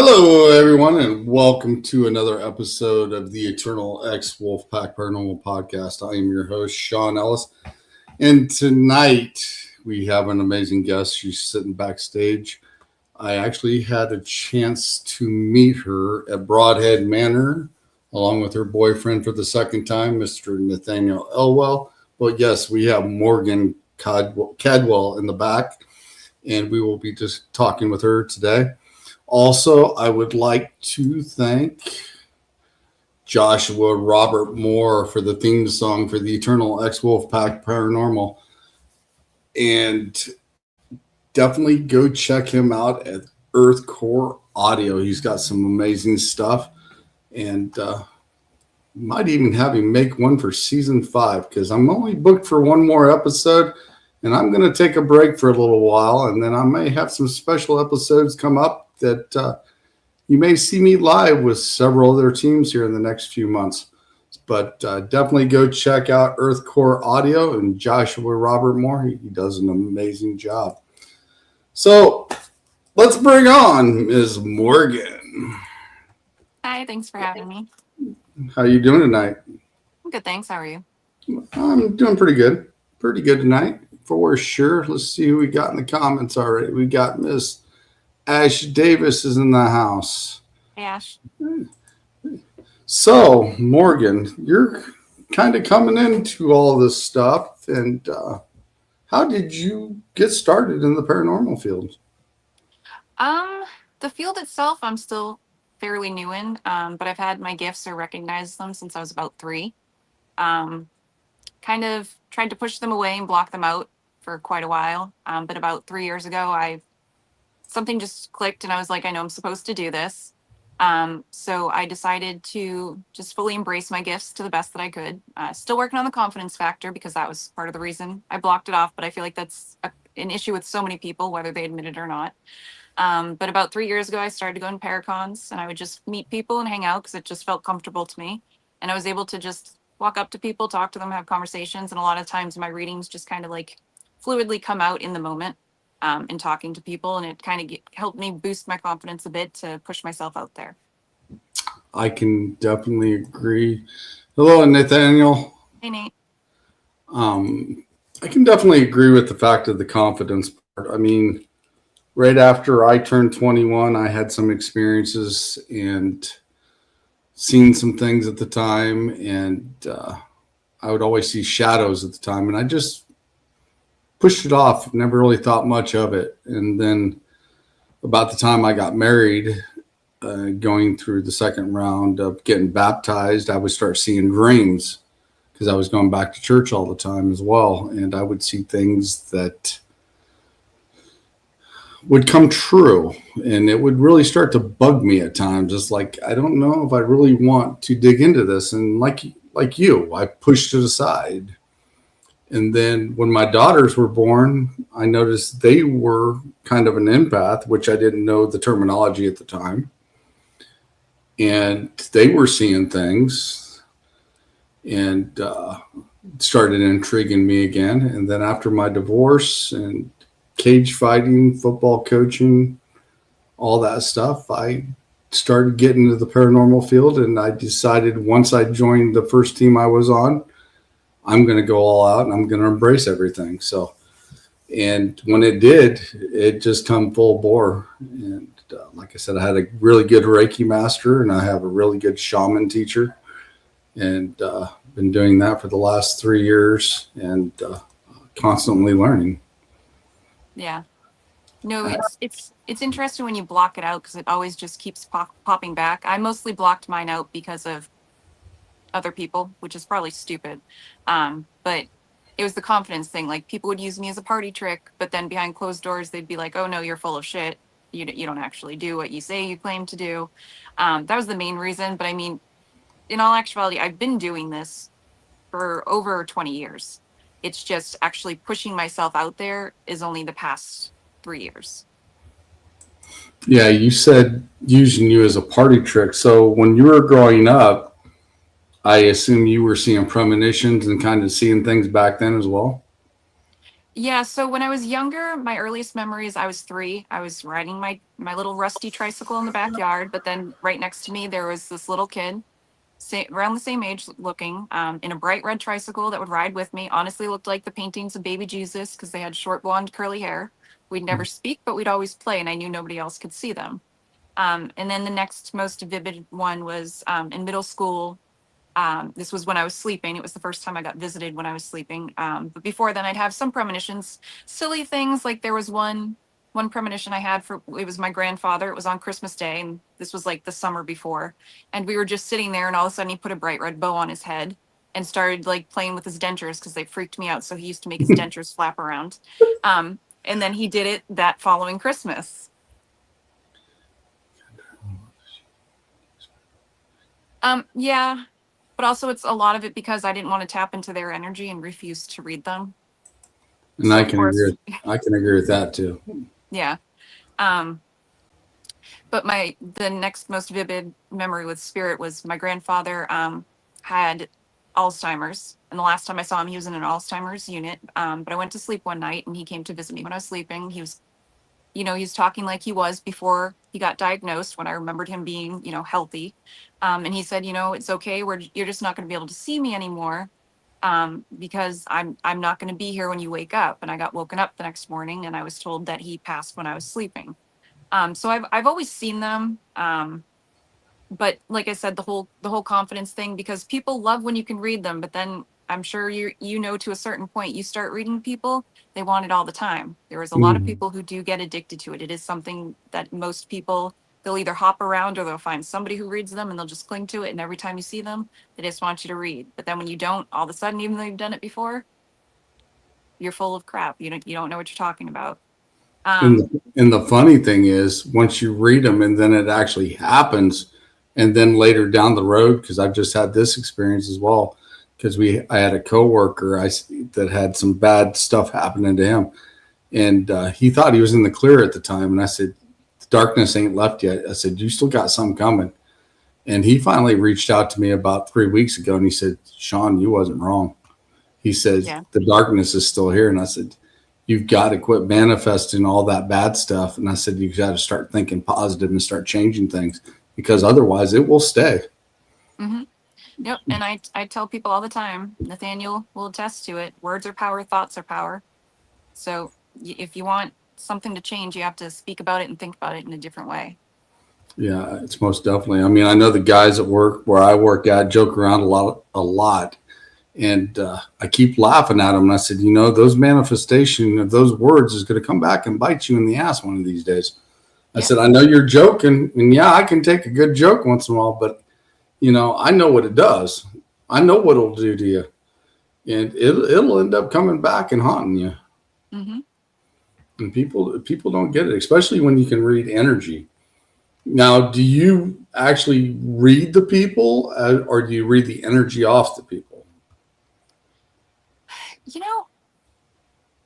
Hello, everyone, and welcome to another episode of the Eternal X Wolfpack Paranormal Podcast. I am your host, Sean Ellis, and tonight we have an amazing guest. She's sitting backstage. I actually had a chance to meet her at Broadhead Manor, along with her boyfriend for the second time, Mr. Nathaniel Elwell. But yes, we have Morgan Cadwell in the back, and we will be just talking with her today. Also, I would like to thank Joshua Robert Moore for the theme song for the Eternal X Wolfpack Paranormal. And definitely go check him out at Earth Core Audio. He's got some amazing stuff. And might even have him make one for season 5 because I'm only booked for one more episode. And I'm going to take a break for a little while. And then I may have some special episodes come up that you may see me live with several other teams here in the next few months. But definitely go check out Earth Core Audio and Joshua Robert Moore. He does an amazing job. So let's bring on Ms. Morgan. Hi, thanks for having me. How you doing tonight? I'm good, thanks. How are you? I'm doing pretty good. Pretty good tonight, for sure. Let's see who we got in the comments already. We got Miss Ash Davis is in the house. Hey, Ash. So, Morgan, you're kind of coming into all this stuff. And how did you get started in the paranormal field? The field itself, I'm still fairly new in, but I've had my gifts or recognized them since I was about 3. Kind of tried to push them away and block them out for quite a while. But about 3 years ago, something just clicked and I was like, I know I'm supposed to do this. So I decided to just fully embrace my gifts to the best that I could. Still working on the confidence factor because that was part of the reason I blocked it off. But I feel like that's an issue with so many people, whether they admit it or not. But about 3 years ago, I started going to Paracons and I would just meet people and hang out because it just felt comfortable to me. And I was able to just walk up to people, talk to them, have conversations. And a lot of times my readings just kind of like fluidly come out in the moment. In talking to people, and it kind of helped me boost my confidence a bit to push myself out there. I can definitely agree. Hello, Nathaniel. Hey, Nate. I can definitely agree with the fact of the confidence part. I mean, right after I turned 21, I had some experiences and seen some things at the time, and I would always see shadows at the time, and I just pushed it off, never really thought much of it. And then about the time I got married, going through the second round of getting baptized, I would start seeing dreams because I was going back to church all the time as well. And I would see things that would come true, and it would really start to bug me at times. It's like, I don't know if I really want to dig into this. And like you, I pushed it aside. And then when my daughters were born, I noticed they were kind of an empath, which I didn't know the terminology at the time. And they were seeing things and started intriguing me again. And then after my divorce and cage fighting, football coaching, all that stuff, I started getting into the paranormal field. And I decided once I joined the first team I was on, I'm going to go all out and I'm going to embrace everything. So, and when it did, it just come full bore. And like I said, I had a really good Reiki master and I have a really good shaman teacher, and been doing that for the last 3 years and constantly learning. Yeah. No, it's interesting when you block it out because it always just keeps popping back. I mostly blocked mine out because of other people, which is probably stupid. But it was the confidence thing. Like, people would use me as a party trick, but then behind closed doors, they'd be like, oh no, you're full of shit. You don't actually do what you say you claim to do. That was the main reason. But I mean, in all actuality, I've been doing this for over 20 years. It's just actually pushing myself out there is only the past 3 years. Yeah, you said using you as a party trick. So when you were growing up, I assume you were seeing premonitions and kind of seeing things back then as well? Yeah, so when I was younger, my earliest memories, I was 3. I was riding my little rusty tricycle in the backyard, but then right next to me there was this little kid, around the same age looking, in a bright red tricycle that would ride with me. Honestly, looked like the paintings of baby Jesus because they had short blonde curly hair. We'd never speak, but we'd always play, and I knew nobody else could see them. And then the next most vivid one was in middle school. This was when I was sleeping. It was the first time I got visited when I was sleeping. But before then, I'd have some premonitions, silly things like there was one premonition I had for it was my grandfather. It was on Christmas Day, and this was like the summer before. And we were just sitting there, and all of a sudden, he put a bright red bow on his head and started like playing with his dentures because they freaked me out. So he used to make his dentures flap around. And then he did it that following Christmas. Yeah, but also it's a lot of it because I didn't want to tap into their energy and refused to read them. And So I of can agree. course, I can agree with that too. yeah. Um, but the next most vivid memory with spirit was my grandfather had Alzheimer's, and the last time I saw him, he was in an Alzheimer's unit. But I went to sleep one night, and he came to visit me when I was sleeping. He was talking like he was before he got diagnosed when I remembered him being, healthy. And he said, it's okay. You're just not going to be able to see me anymore. Because I'm not going to be here when you wake up. And I got woken up the next morning and I was told that he passed when I was sleeping. So I've always seen them. But like I said, the whole confidence thing, because people love when you can read them, but then I'm sure you know to a certain point you start reading people, they want it all the time. There is a lot of Mhm. people who do get addicted to it. It is something that most people, they'll either hop around or they'll find somebody who reads them and they'll just cling to it. And every time you see them, they just want you to read. But then when you don't, all of a sudden, even though you've done it before, you're full of crap. You don't know what you're talking about. Um, And the funny thing is, once you read them and then it actually happens, and then later down the road, because I've just had this experience as well, because I had a coworker that had some bad stuff happening to him, and he thought he was in the clear at the time, and I said, "The darkness ain't left yet." I said, "You still got something coming," and he finally reached out to me about 3 weeks ago, and he said, "Sean, you wasn't wrong." He says, yeah. "The darkness is still here," and I said, "You've got to quit manifesting all that bad stuff." And I said, "You got to start thinking positive and start changing things because otherwise it will stay." hmm Yep. And I tell people all the time, Nathaniel will attest to it. Words are power, thoughts are power. So if you want something to change, you have to speak about it and think about it in a different way. Yeah, it's most definitely. I mean, I know the guys at work where I work at joke around a lot. And I keep laughing at them. And I said, those manifestation of those words is going to come back and bite you in the ass one of these days. I Yeah. said, I know you're joking. And yeah, I can take a good joke once in a while, but I know what it does. I know what it'll do to you, and it'll end up coming back and haunting you. hmm And people don't get it, especially when you can read energy. Now, do you actually read the people, or do you read the energy off the people? You know,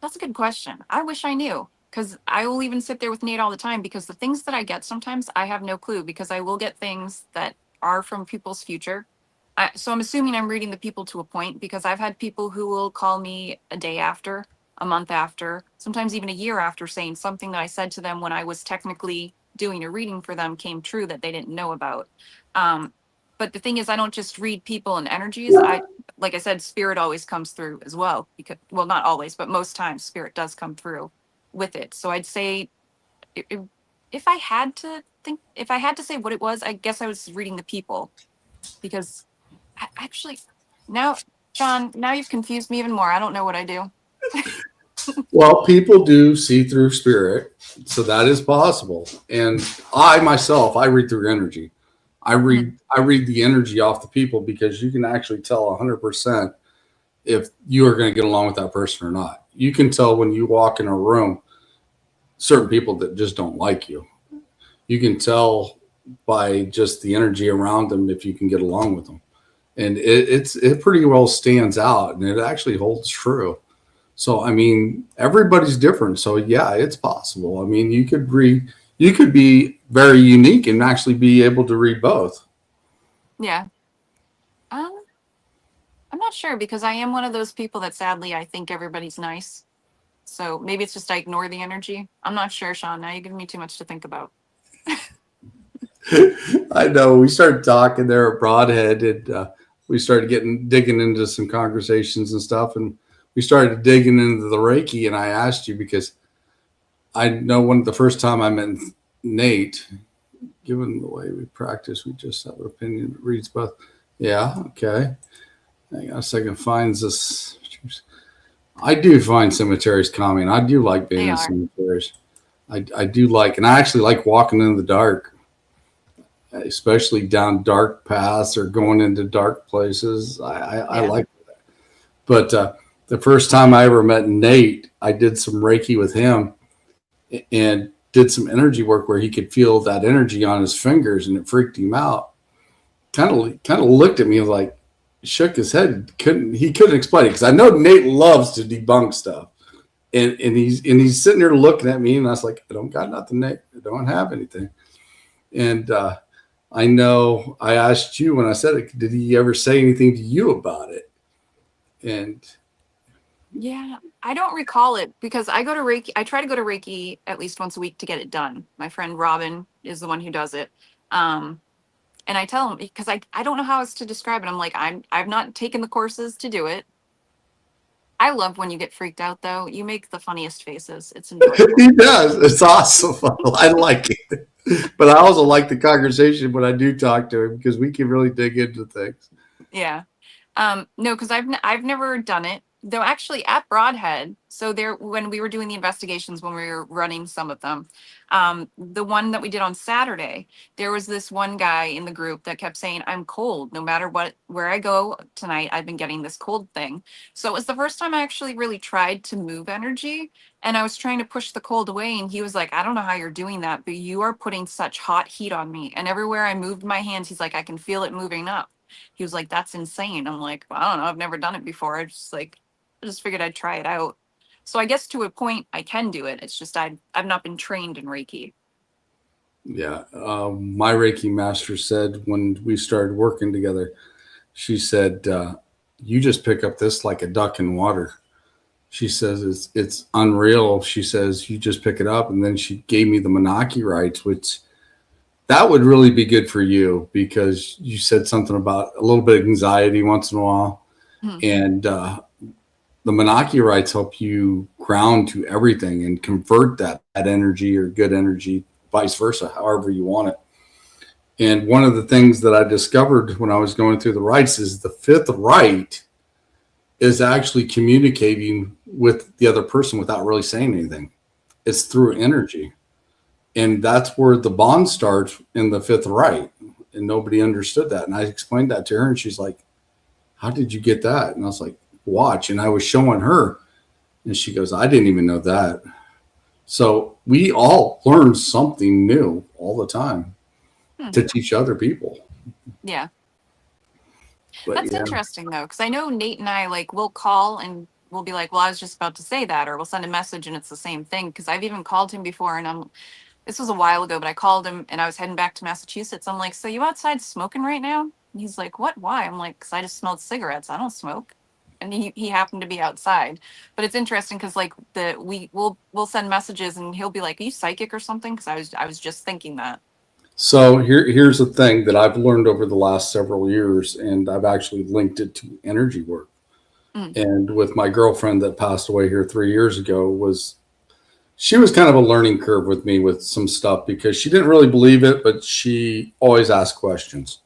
that's a good question. I wish I knew because I will even sit there with Nate all the time because the things that I get sometimes I have no clue because I will get things that are from people's future. So I'm assuming I'm reading the people to a point because I've had people who will call me a day after, a month after, sometimes even a year after saying something that I said to them when I was technically doing a reading for them came true that they didn't know about. Um, but the thing is, I don't just read people and energies. Like I said, spirit always comes through as well because, well, not always, but most times spirit does come through with it. So I'd say if I had to think, if I had to say what it was, I guess I was reading the people because actually now, John, now you've confused me even more. I don't know what I do. Well, people do see through spirit, so that is possible. And I myself, I read through energy. Mhm. I read the energy off the people because you can actually tell 100% if you are going to get along with that person or not. You can tell when you walk in a room certain people that just don't like you. You can tell by just the energy around them if you can get along with them, and it pretty well stands out, and it actually holds true. So I mean, everybody's different. So yeah, it's possible. I mean, you could be very unique and actually be able to read both. Yeah. I'm not sure because I am one of those people that sadly I think everybody's nice. So maybe it's just I ignore the energy. I'm not sure, Sean. Now you're giving me too much to think about. I know. We started talking there at Broadhead, and we started digging into some conversations and stuff, and we started digging into the Reiki. And I asked you because I know the first time I met Nate, given the way we practice, we just have an opinion that reads both. Yeah, okay. Hang on a second. Finds this. I do find cemeteries calming. I do like being They in are. cemeteries. I do like, and I actually like walking in the dark, especially down dark paths or going into dark places. I Yeah. like that. But the first time I ever met Nate, I did some Reiki with him and did some energy work where he could feel that energy on his fingers, and it freaked him out. Kind of looked at me like, shook his head. He couldn't explain it because I know Nate loves to debunk stuff. And he's sitting there looking at me, and I was like, I don't got nothing, Nate. I don't have anything. And I know I asked you when I said it, did he ever say anything to you about it? And Yeah, I don't recall it because I go to Reiki. I try to go to Reiki at least once a week to get it done. My friend Robin is the one who does it. Um, and I tell him because I don't know how else to describe it. I'm like, I've not taken the courses to do it. I love when you get freaked out though. You make the funniest faces. It's enjoyable. he does. It's awesome. I like it. But I also like the conversation when I do talk to him because we can really dig into things. Yeah. No, because I've never done it though. Actually, at Broadhead, so there when we were doing the investigations when we were running some of them, the one that we did on Saturday, there was this one guy in the group that kept saying, "I'm cold. No matter where I go tonight, I've been getting this cold thing." So it was the first time I actually really tried to move energy, and I was trying to push the cold away, and he was like, "I don't know how you're doing that, but you are putting such hot heat on me." And everywhere I moved my hands, he's like, "I can feel it moving up." He was like, "That's insane." I'm like, "Well, I don't know. I've never done it before. I just figured I'd try it out." So I guess to a point I can do it. It's just I've not been trained in Reiki. Yeah. My Reiki master said when we started working together, she said, you just pick up this like a duck in water. She says it's unreal. She says you just pick it up, and then she gave me the Menaki rights, which that would really be good for you because you said something about a little bit of anxiety once in a while, Hmm. and the Menaki rights help you ground to everything and convert that energy or good energy, vice versa, however you want it. And one of the things that I discovered when I was going through the rights is the fifth right is actually communicating with the other person without really saying anything. It's through energy. And that's where the bond starts in the fifth right. And nobody understood that. And I explained that to her, and she's like, how did you get that? And I was like, watch. And I was showing her, and she goes, I didn't even know that. So we all learn something new all the time Hmm. to teach other people. Yeah. But That's yeah. interesting though, because I know Nate and I like we'll call and we'll be like, "Well, I was just about to say that," or we'll send a message and it's the same thing. Because I've even called him before, and this was a while ago, but I called him and I was heading back to Massachusetts. I'm like, "So you outside smoking right now?" And he's like, "What? Why?" I'm like, "Because I just smelled cigarettes. I don't smoke." And he happened to be outside. But it's interesting because like we'll send messages and he'll be like, "Are you psychic or something?" Because I was just thinking that. So here's the thing that I've learned over the last several years, and I've actually linked it to energy work. Mm. And with my girlfriend that passed away here 3 years ago, she was kind of a learning curve with me with some stuff because she didn't really believe it, but she always asked questions.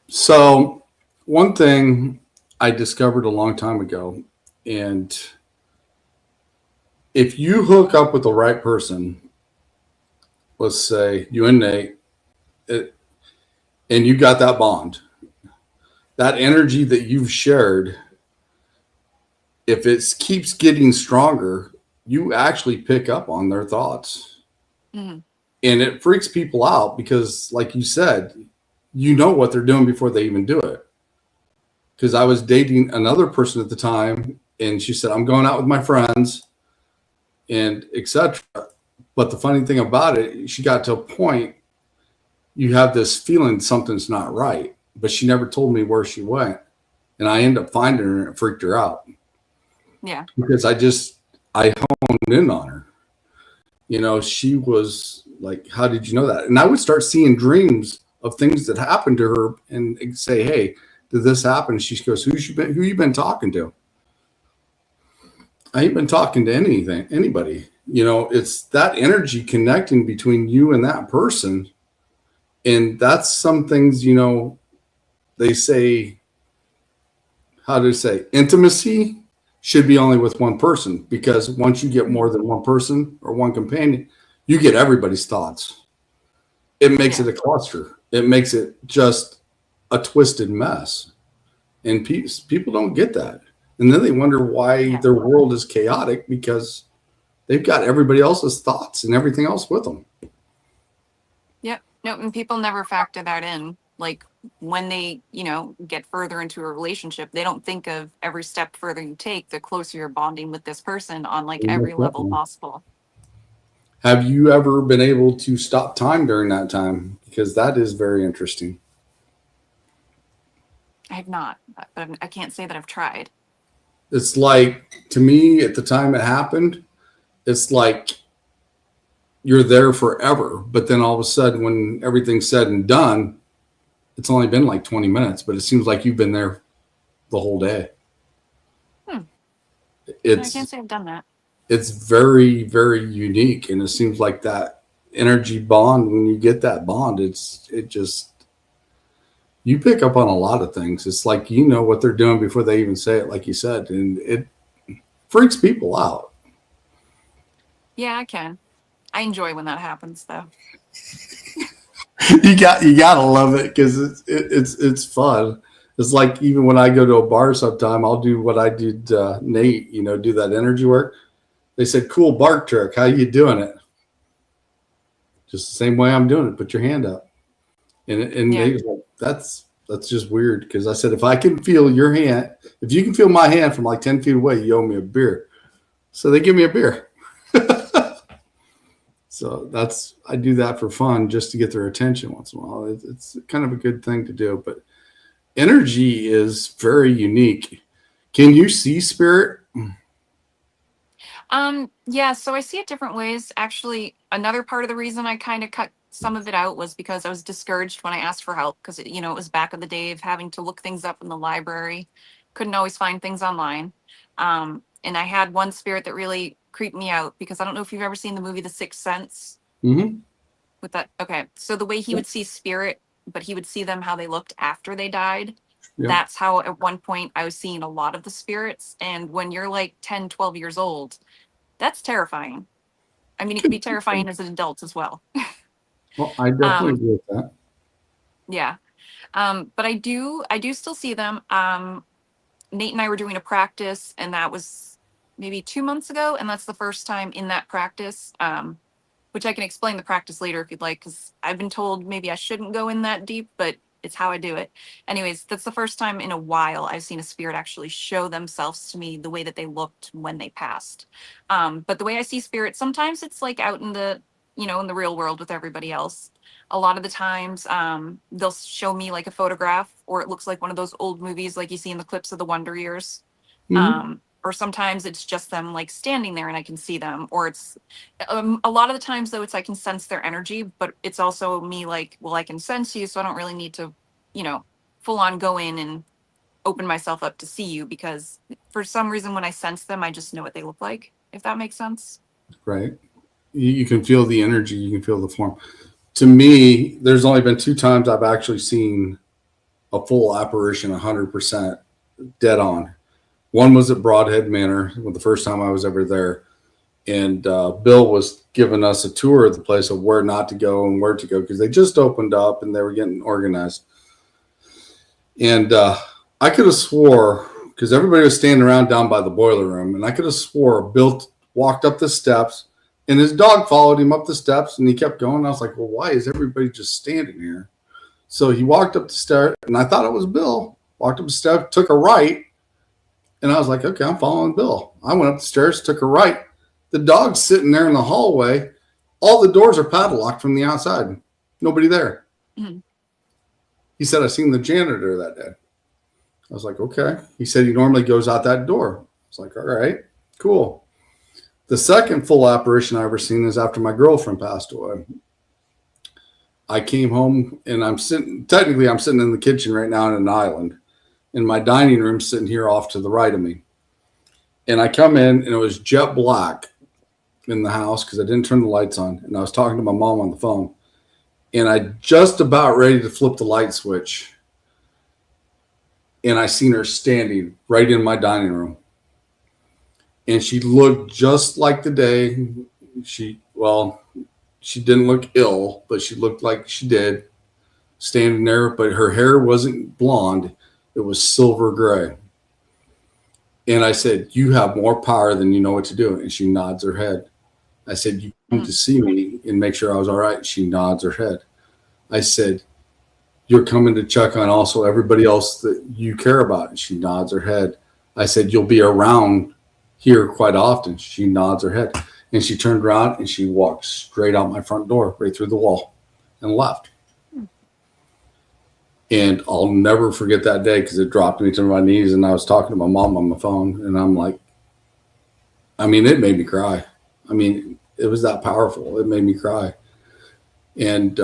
So one thing I discovered a long time ago, and if you hook up with the right person, let's say you and Nate, it, and you got that bond, that energy that you've shared, if it keeps getting stronger, you actually pick up on their thoughts. Mm. And it freaks people out because, like you said, you know what they're doing before they even do it. Because I was dating another person at the time, and she said, I'm going out with my friends and etc. But the funny thing about it, she got to a point, you have this feeling something's not right, but she never told me where she went. And I ended up finding her, and it freaked her out Yeah. because I honed in on her. You know, she was like, how did you know that? And I would start seeing dreams of things that happened to her and say, hey, did this happen? She goes, who you been talking to? I ain't been talking to anybody. You know, it's that energy connecting between you and that person. And that's some things, you know, they say, how do they say, intimacy should be only with one person, because once you get more than one person or one companion, you get everybody's thoughts. It makes it a cluster. It makes it just a twisted mess. And people don't get that. And then they wonder why their world is chaotic, because they've got everybody else's thoughts and everything else with them. Yep. No, and people never factor that in. Like when they, you know, get further into a relationship, they don't think of every step further you take, the closer you're bonding with this person on like every level possible. Have you ever been able to stop time during that time? Because that is very interesting. I have not, but I can't say that I've tried. It's like, to me, at the time it happened, it's like you're there forever. But then all of a sudden, when everything's said and done, it's only been like 20 minutes, but it seems like you've been there the whole day. I can't say I've done that. It's very, very unique. And it seems like that energy bond, when you get that bond, you pick up on a lot of things. It's like, you know what they're doing before they even say it, like you said, and it freaks people out. Yeah, I can. I enjoy when that happens, though. you gotta love it, because it's fun. It's like, even when I go to a bar sometime, I'll do what I did, Nate, you know, do that energy work. They said, cool bark trick. How you doing it? Just the same way I'm doing it. Put your hand up. And they was like, that's just weird. Because I said, if I can feel your hand, if you can feel my hand from like 10 feet away, you owe me a beer. So they give me a beer. So I do that for fun, just to get their attention once in a while. It's kind of a good thing to do. But energy is very unique. Can you see spirit? Yeah, so I see it different ways. Actually, another part of the reason I kind of cut some of it out was because I was discouraged when I asked for help, because it was back in the day of having to look things up in the library. Couldn't always find things online. And I had one spirit that really creeped me out, because I don't know if you've ever seen the movie The Sixth Sense. Mm-hmm. With that, okay. So the way he would see spirit, but he would see them how they looked after they died. Yep. That's how at one point I was seeing a lot of the spirits. And when you're like 10, 12 years old, that's terrifying. I mean, it can be terrifying as an adult as well. Well, I definitely agree with that. Yeah. But I do still see them. Nate and I were doing a practice, and that was maybe 2 months ago. And that's the first time in that practice, which I can explain the practice later if you'd like, because I've been told maybe I shouldn't go in that deep, but it's how I do it. Anyways, that's the first time in a while I've seen a spirit actually show themselves to me the way that they looked when they passed. But the way I see spirits, sometimes it's like out in the, in the real world with everybody else. A lot of the times they'll show me like a photograph, or it looks like one of those old movies like you see in the clips of the Wonder Years. Mm-hmm. Or sometimes it's just them like standing there and I can see them, or it's a lot of the times though, I can sense their energy, but it's also me like, well, I can sense you, so I don't really need to, full on go in and open myself up to see you, because for some reason when I sense them, I just know what they look like, if that makes sense. Right. You can feel the energy, you can feel the form. To me, there's only been 2 times I've actually seen a full apparition 100% dead on. One was at Broadhead Manor, the first time I was ever there. And Bill was giving us a tour of the place of where not to go and where to go, because they just opened up and they were getting organized. And I could have swore, because everybody was standing around down by the boiler room, and I could have swore Bill walked up the steps and his dog followed him up the steps, and he kept going. I was like, well, why is everybody just standing here? So he walked up the stairs, and I thought it was Bill. Walked up the steps, took a right. And I was like, okay, I'm following Bill. I went up the stairs, took a right. The dog's sitting there in the hallway. All the doors are padlocked from the outside. Nobody there. Mm-hmm. He said, I seen the janitor that day. I was like, okay. He said he normally goes out that door. I was like, all right, cool. The second full apparition I ever seen is after my girlfriend passed away. I came home and I'm sitting in the kitchen right now in an island, and my dining room sitting here off to the right of me. And I come in and it was jet black in the house because I didn't turn the lights on. And I was talking to my mom on the phone, and I just about ready to flip the light switch. And I seen her standing right in my dining room. And she looked just like the day she didn't look ill, but she looked like she did standing there, but her hair wasn't blonde. It was silver gray. And I said, "You have more power than you know what to do." And she nods her head. I said, "You come to see me and make sure I was all right." She nods her head. I said, "You're coming to check on also everybody else that you care about." And she nods her head. I said, "You'll be around here quite often." She nods her head. And she turned around and she walked straight out my front door, right through the wall, and left. And I'll never forget that day because it dropped me to my knees, and I was talking to my mom on the phone, and I'm like, it made me cry. It was that powerful. It made me cry. And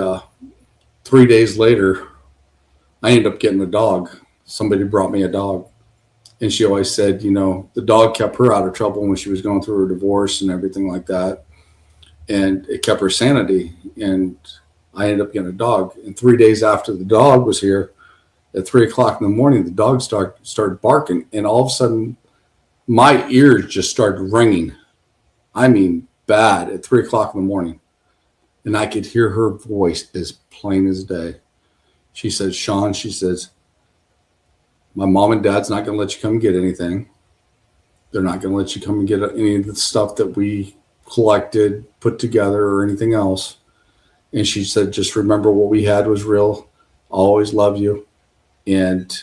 3 days later, I ended up getting a dog. Somebody brought me a dog. And she always said, the dog kept her out of trouble when she was going through her divorce and everything like that. And it kept her sanity. And I ended up getting a dog. And 3 days after the dog was here, at 3:00 in the morning, the dog started barking. And all of a sudden, my ears just started ringing. Bad at 3:00 in the morning. And I could hear her voice as plain as day. She said, "Sean," she says, "my mom and dad's not going to let you come and get anything. They're not going to let you come and get any of the stuff that we collected, put together, or anything else." And she said, "Just remember what we had was real. I'll always love you. And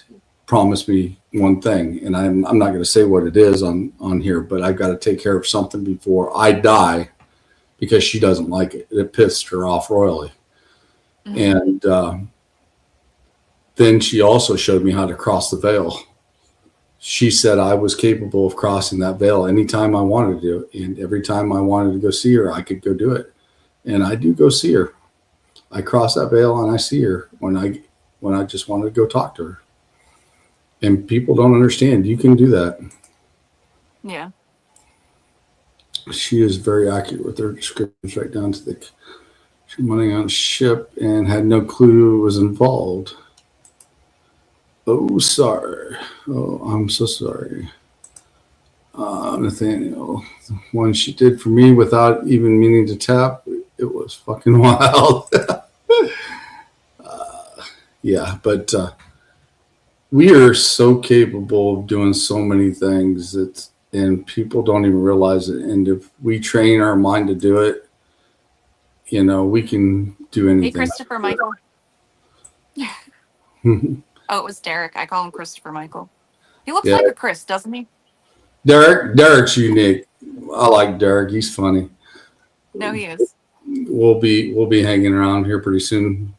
promise me one thing." And I'm not going to say what it is on here, but I've got to take care of something before I die because she doesn't like it. It pissed her off royally. Mm-hmm. And then she also showed me how to cross the veil. She said I was capable of crossing that veil anytime I wanted to. And every time I wanted to go see her, I could go do it. And I do go see her. I cross that veil and I see her when I just wanted to go talk to her. And people don't understand. You can do that. Yeah. She is very accurate with her descriptions, right down to the money on a ship and had no clue it was involved. Oh, sorry. Oh, I'm so sorry. Nathaniel, the one she did for me without even meaning to tap, it was fucking wild. Yeah, but we are so capable of doing so many things and people don't even realize it. And if we train our mind to do it, we can do anything. Hey, Christopher Michael. Oh, it was Derek. I call him Christopher Michael. He looks like a Chris, doesn't he? Derek's unique. I like Derek. He's funny. No, he is. We'll be hanging around here pretty soon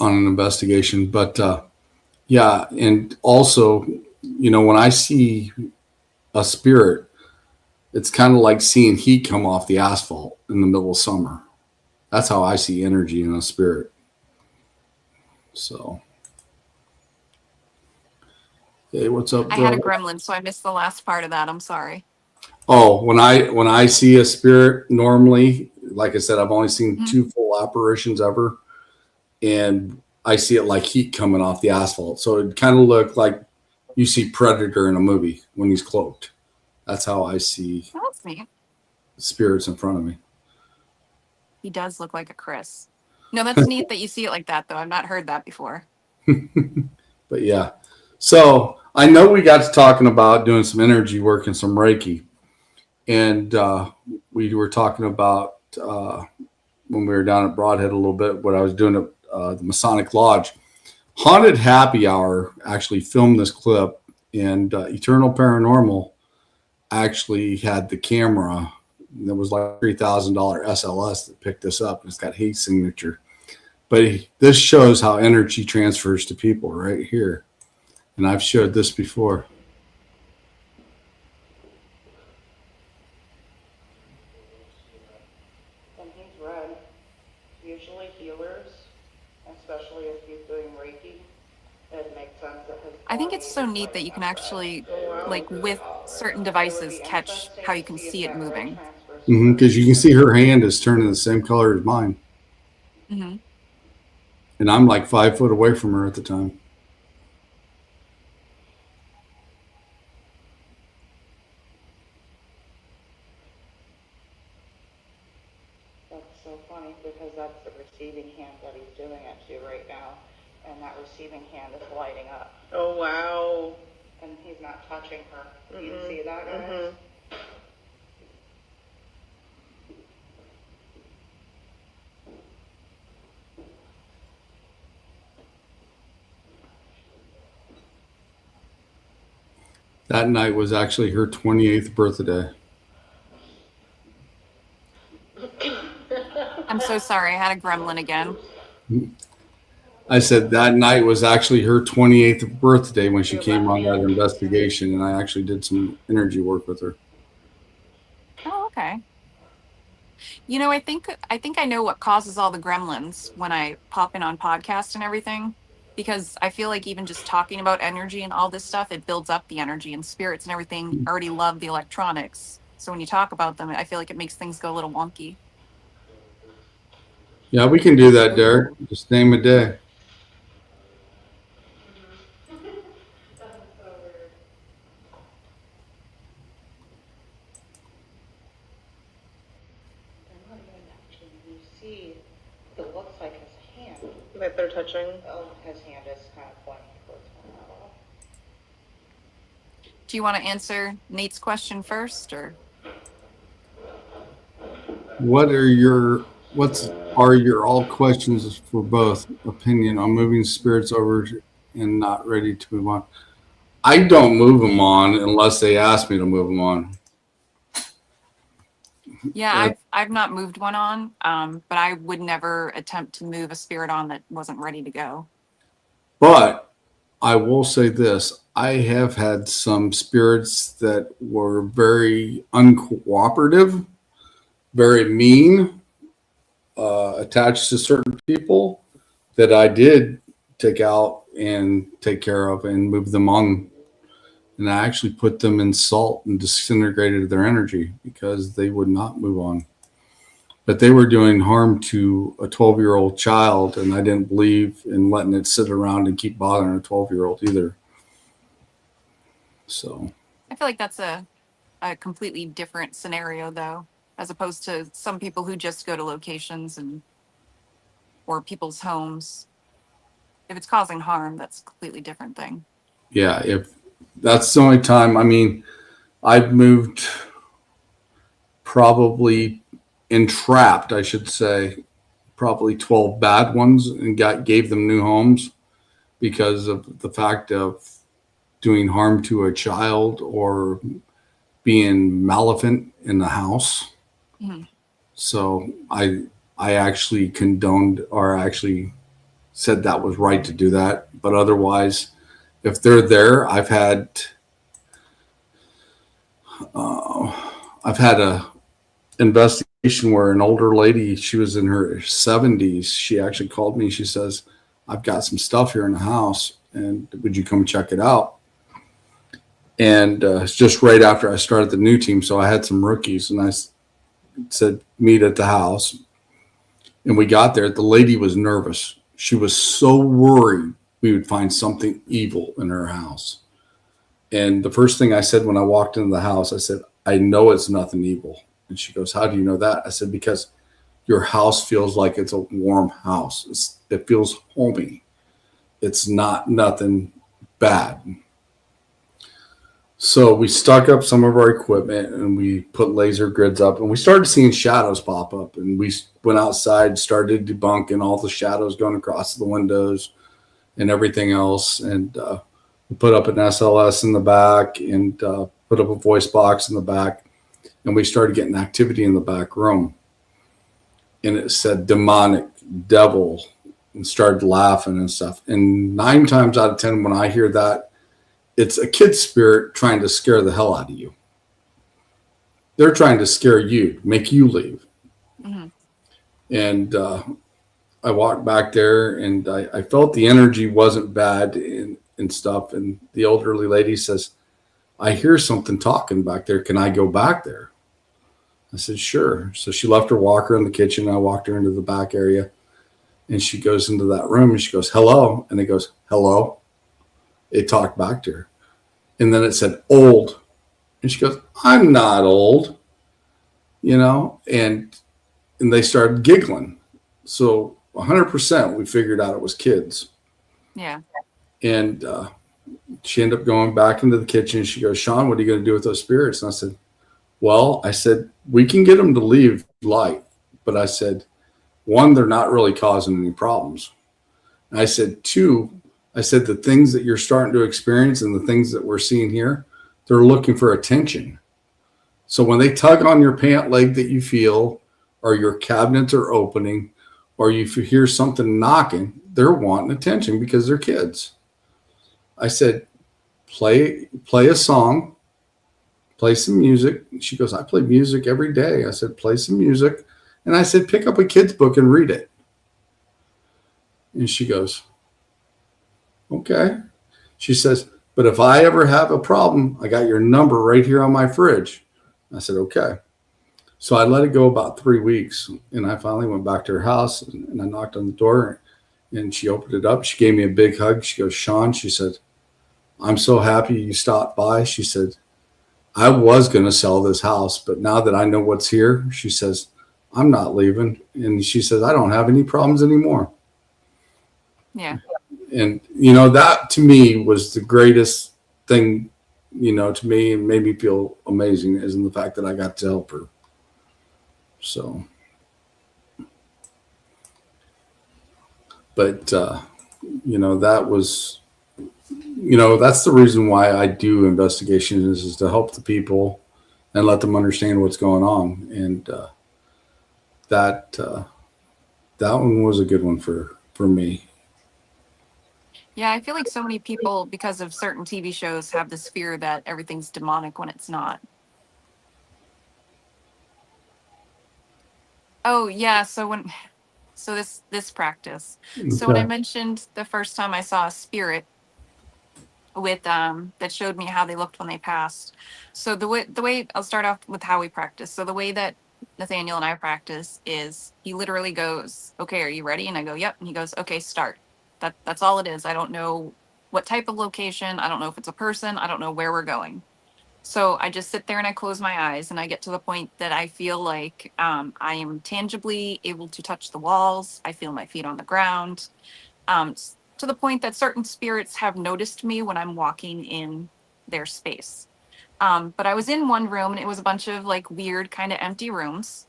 on an investigation. But yeah, and also, when I see a spirit, it's kind of like seeing heat come off the asphalt in the middle of summer. That's how I see energy in a spirit. So, hey, what's up, bro? I had a gremlin, so I missed the last part of that. I'm sorry. Oh, when I see a spirit, normally, like I said, I've only seen 2 full apparitions ever, and I see it like heat coming off the asphalt. So it kind of looked like you see Predator in a movie when he's cloaked. That's how I see spirits in front of me. He does look like a Chris. No, that's neat that you see it like that, though. I've not heard that before. But yeah. So I know we got to talking about doing some energy work and some Reiki. And we were talking about when we were down at Broadhead a little bit, what I was doing at the Masonic Lodge. Haunted Happy Hour actually filmed this clip, and Eternal Paranormal actually had the camera. There was like $3,000 SLS that picked this up. It's got heat signature. But this shows how energy transfers to people right here. And I've showed this before. I think it's so neat that you can actually, like with certain devices, catch how you can see it moving. Because you can see her hand is turning the same color as mine. Hmm. And I'm like 5 foot away from her at the time. That's so funny because that's the receiving hand that he's doing it to right now. And that receiving hand is lighting up. Oh, wow. And he's not touching her. You see that, guys? That night was actually her 28th birthday. I'm so sorry. I had a gremlin again. I said that night was actually her 28th birthday when she came on that investigation, and I actually did some energy work with her. Oh, okay. You know, I think I know what causes all the gremlins when I pop in on podcasts and everything. Because I feel like even just talking about energy and all this stuff, it builds up the energy, and spirits and everything already love the electronics. So when you talk about them, I feel like it makes things go a little wonky. Yeah, we can do that, Derek. Just name a day. They're not even touching. You see, it looks like his hand. That they're touching. Oh, his hand is kind of pointing towards her. Do you want to answer Nate's question first, or? What's your all questions for both opinion on moving spirits over and not ready to move on? I don't move them on unless they ask me to move them on. Yeah, I've not moved one on, but I would never attempt to move a spirit on that wasn't ready to go. But I will say this. I have had some spirits that were very uncooperative, very mean, attached to certain people that I did take out and take care of and move them on. And I actually put them in salt and disintegrated their energy because they would not move on. But they were doing harm to a 12-year-old child, and I didn't believe in letting it sit around and keep bothering a 12-year-old either. So I feel like that's a completely different scenario, though, as opposed to some people who just go to locations or people's homes. If it's causing harm, that's a completely different thing. yeah, if that's the only time, I mean, I've moved probably entrapped, I should say, probably 12 bad ones and gave them new homes because of the fact of doing harm to a child or being malevolent in the house. Mhm. So I actually condoned or actually said that was right to do that. But otherwise, if they're there, I've had a investigation where an older lady, she was in her 70s. She actually called me. She says, "I've got some stuff here in the house, and would you come check it out?" And it's just right after I started the new team, so I had some rookies, and I said, "Meet at the house." And we got there. The lady was nervous. She was so worried we would find something evil in her house. And the first thing I said when I walked into the house, I said, "I know it's nothing evil." And she goes, "How do you know that?" I said, "Because your house feels like it's a warm house. It feels homey. It's not nothing bad." So we stuck up some of our equipment and we put laser grids up and we started seeing shadows pop up. And we went outside, started debunking all the shadows going across the windows and everything else. And we put up an SLS in the back and put up a voice box in the back. And we started getting activity in the back room. And it said demonic, devil, and started laughing and stuff. And 9 times out of 10, when I hear that, it's a kid spirit trying to scare the hell out of you. They're trying to scare you, make you leave. Mm-hmm. And I walked back there and I felt the energy wasn't bad. And and stuff. And the elderly lady says, I hear something talking back there. Can I go back there? I said, sure. So she left her walker in the kitchen. I walked her into the back area, and she goes into that room and she goes, hello. And it goes, hello. It talked back to her. And then it said, old. And she goes, I'm not old, and they started giggling. So 100% we figured out it was kids. Yeah. And she ended up going back into the kitchen. She goes, Sean, what are you going to do with those spirits? And I said, we can get them to leave light. But I said, one, they're not really causing any problems. And I said, two, the things that you're starting to experience and the things that we're seeing here, they're looking for attention. So when they tug on your pant leg that you feel, or your cabinets are opening, or you hear something knocking, they're wanting attention because they're kids. I said, play a song, play some music. She goes, I play music every day. I said, play some music. And I said, pick up a kid's book and read it. And she goes, okay. She says, but if I ever have a problem, I got your number right here on my fridge. I said, okay. So I let it go about 3 weeks. And I finally went back to her house and I knocked on the door and she opened it up. She gave me a big hug. She goes, Sean, she said, I'm so happy you stopped by. She said, I was going to sell this house, but now that I know what's here, she says, I'm not leaving. And she says, I don't have any problems anymore. Yeah. And, that to me was the greatest thing, to me, and made me feel amazing, is in the fact that I got to help her. So, but, that was, that's the reason why I do investigations is to help the people and let them understand what's going on. And, that one was a good one for me. Yeah, I feel like so many people, because of certain TV shows, have this fear that everything's demonic when it's not. Oh, yeah. So this practice. So when I mentioned the first time I saw a spirit with that showed me how they looked when they passed. So the way I'll start off with how we practice. So the way that Nathaniel and I practice is he literally goes, okay, are you ready? And I go, yep. And he goes, okay, start. That's all it is. I don't know what type of location. I don't know if it's a person. I don't know where we're going. So I just sit there and I close my eyes and I get to the point that I feel like I am tangibly able to touch the walls. I feel my feet on the ground. To the point that certain spirits have noticed me when I'm walking in their space. But I was in one room and it was a bunch of like weird kind of empty rooms.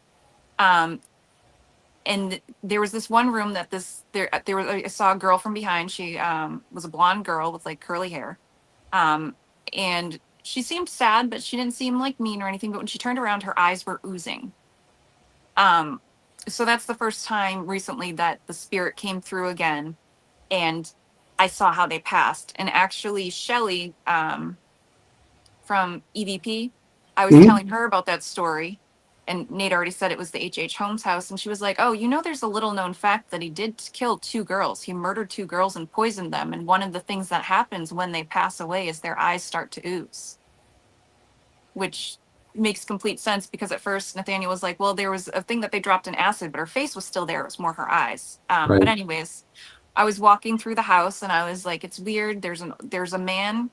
And there was this one room that there was, I saw a girl from behind. She was a blonde girl with like curly hair. And she seemed sad, but she didn't seem like mean or anything. But when she turned around, her eyes were oozing. So that's the first time recently that the spirit came through again. And I saw how they passed. And actually, Shelly from EVP, I was telling her about that story. And Nate already said it was the H.H. Holmes house. And she was like, oh, there's a little known fact that he did kill 2 girls. He murdered 2 girls and poisoned them. And one of the things that happens when they pass away is their eyes start to ooze. Which makes complete sense because at first Nathaniel was like, well, there was a thing that they dropped in acid, but her face was still there. It was more her eyes. Right. But anyways, I was walking through the house and I was like, it's weird. There's a man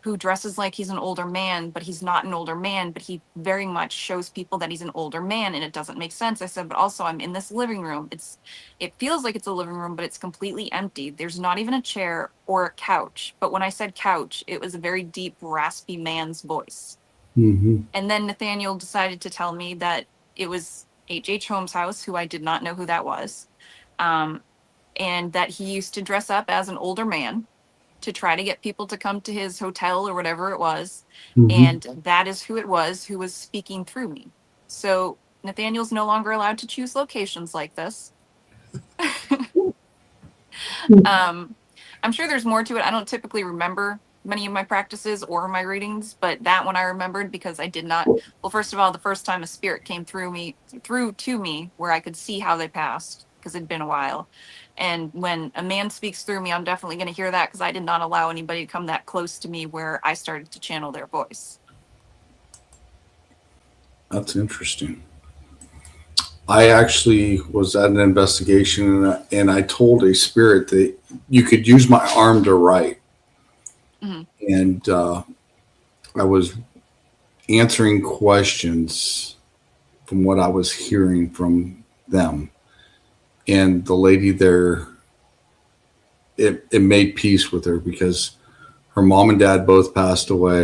who dresses like he's an older man, but he's not an older man, but he very much shows people that he's an older man and it doesn't make sense. I said, but also I'm in this living room. It feels like it's a living room, but it's completely empty. There's not even a chair or a couch. But when I said couch, it was a very deep, raspy man's voice. Mm-hmm. And then Nathaniel decided to tell me that it was H.H. Holmes' house, who I did not know who that was. And that he used to dress up as an older man to try to get people to come to his hotel or whatever it was. Mm-hmm. And that is who it was who was speaking through me. So Nathaniel's no longer allowed to choose locations like this. I'm sure there's more to it. I don't typically remember many of my practices or my readings, but that one I remembered because I did not. Well, first of all, the first time a spirit came through to me where I could see how they passed, because it'd been a while. And when a man speaks through me, I'm definitely going to hear that because I did not allow anybody to come that close to me where I started to channel their voice. That's interesting. I actually was at an investigation and I told a spirit that you could use my arm to write. Mm-hmm. And I was answering questions from what I was hearing from them. And the lady there, it made peace with her because her mom and dad both passed away.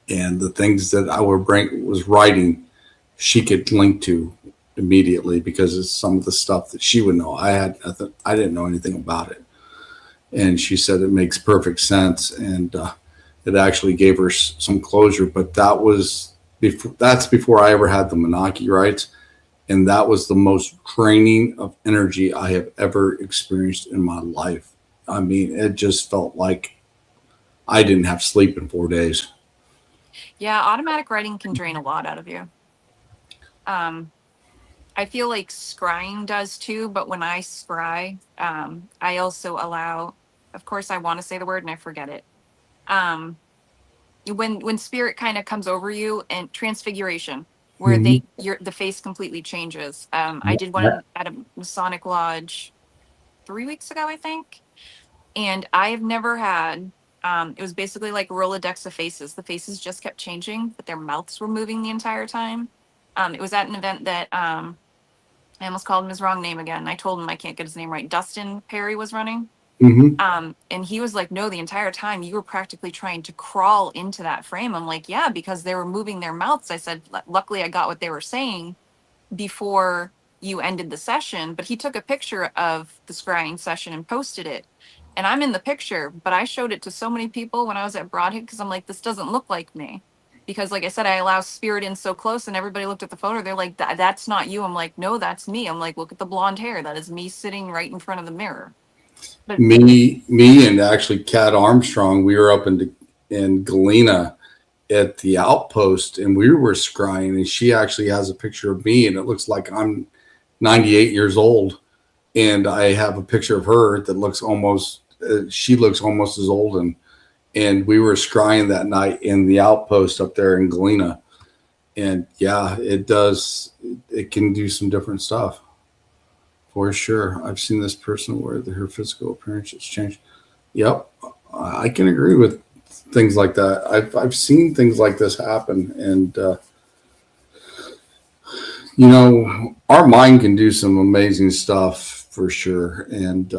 And the things that I was writing, she could link to immediately because it's some of the stuff that she would know. I didn't know anything about it. And she said it makes perfect sense. And it actually gave her some closure. But that's before I ever had the Menaki rights. And that was the most draining of energy I have ever experienced in my life. I mean, it just felt like I didn't have sleep in 4 days. Yeah, automatic writing can drain a lot out of you. I feel like scrying does too, but when I scry, I also allow, of course, I want to say the word and I forget it. When spirit kind of comes over you and transfiguration, where the face completely changes. I did one at a Masonic lodge 3 weeks ago, I think, and I have never had. It was basically like a Rolodex of faces. The faces just kept changing, but their mouths were moving the entire time. It was at an event that I almost called him his wrong name again. I told him I can't get his name right. Dustin Perry was running. And he was like, no, the entire time you were practically trying to crawl into that frame. I'm like, yeah, because they were moving their mouths. I said, luckily I got what they were saying before you ended the session. But he took a picture of the scrying session and posted it. And I'm in the picture, but I showed it to so many people when I was at Broadhead because I'm like, this doesn't look like me. Because like I said, I allow spirit in so close and everybody looked at the photo. They're like, that's not you. I'm like, no, that's me. I'm like, look at the blonde hair. That is me sitting right in front of the mirror. But Me and actually Kat Armstrong, we were up in Galena at the outpost and we were scrying and she actually has a picture of me and it looks like I'm 98 years old. And I have a picture of her that looks she looks almost as old. And we were scrying that night in the outpost up there in Galena. And yeah, it can do some different stuff for sure. I've seen this person where her physical appearance has changed. Yep. I can agree with things like that. I've seen things like this happen. And, our mind can do some amazing stuff for sure. And,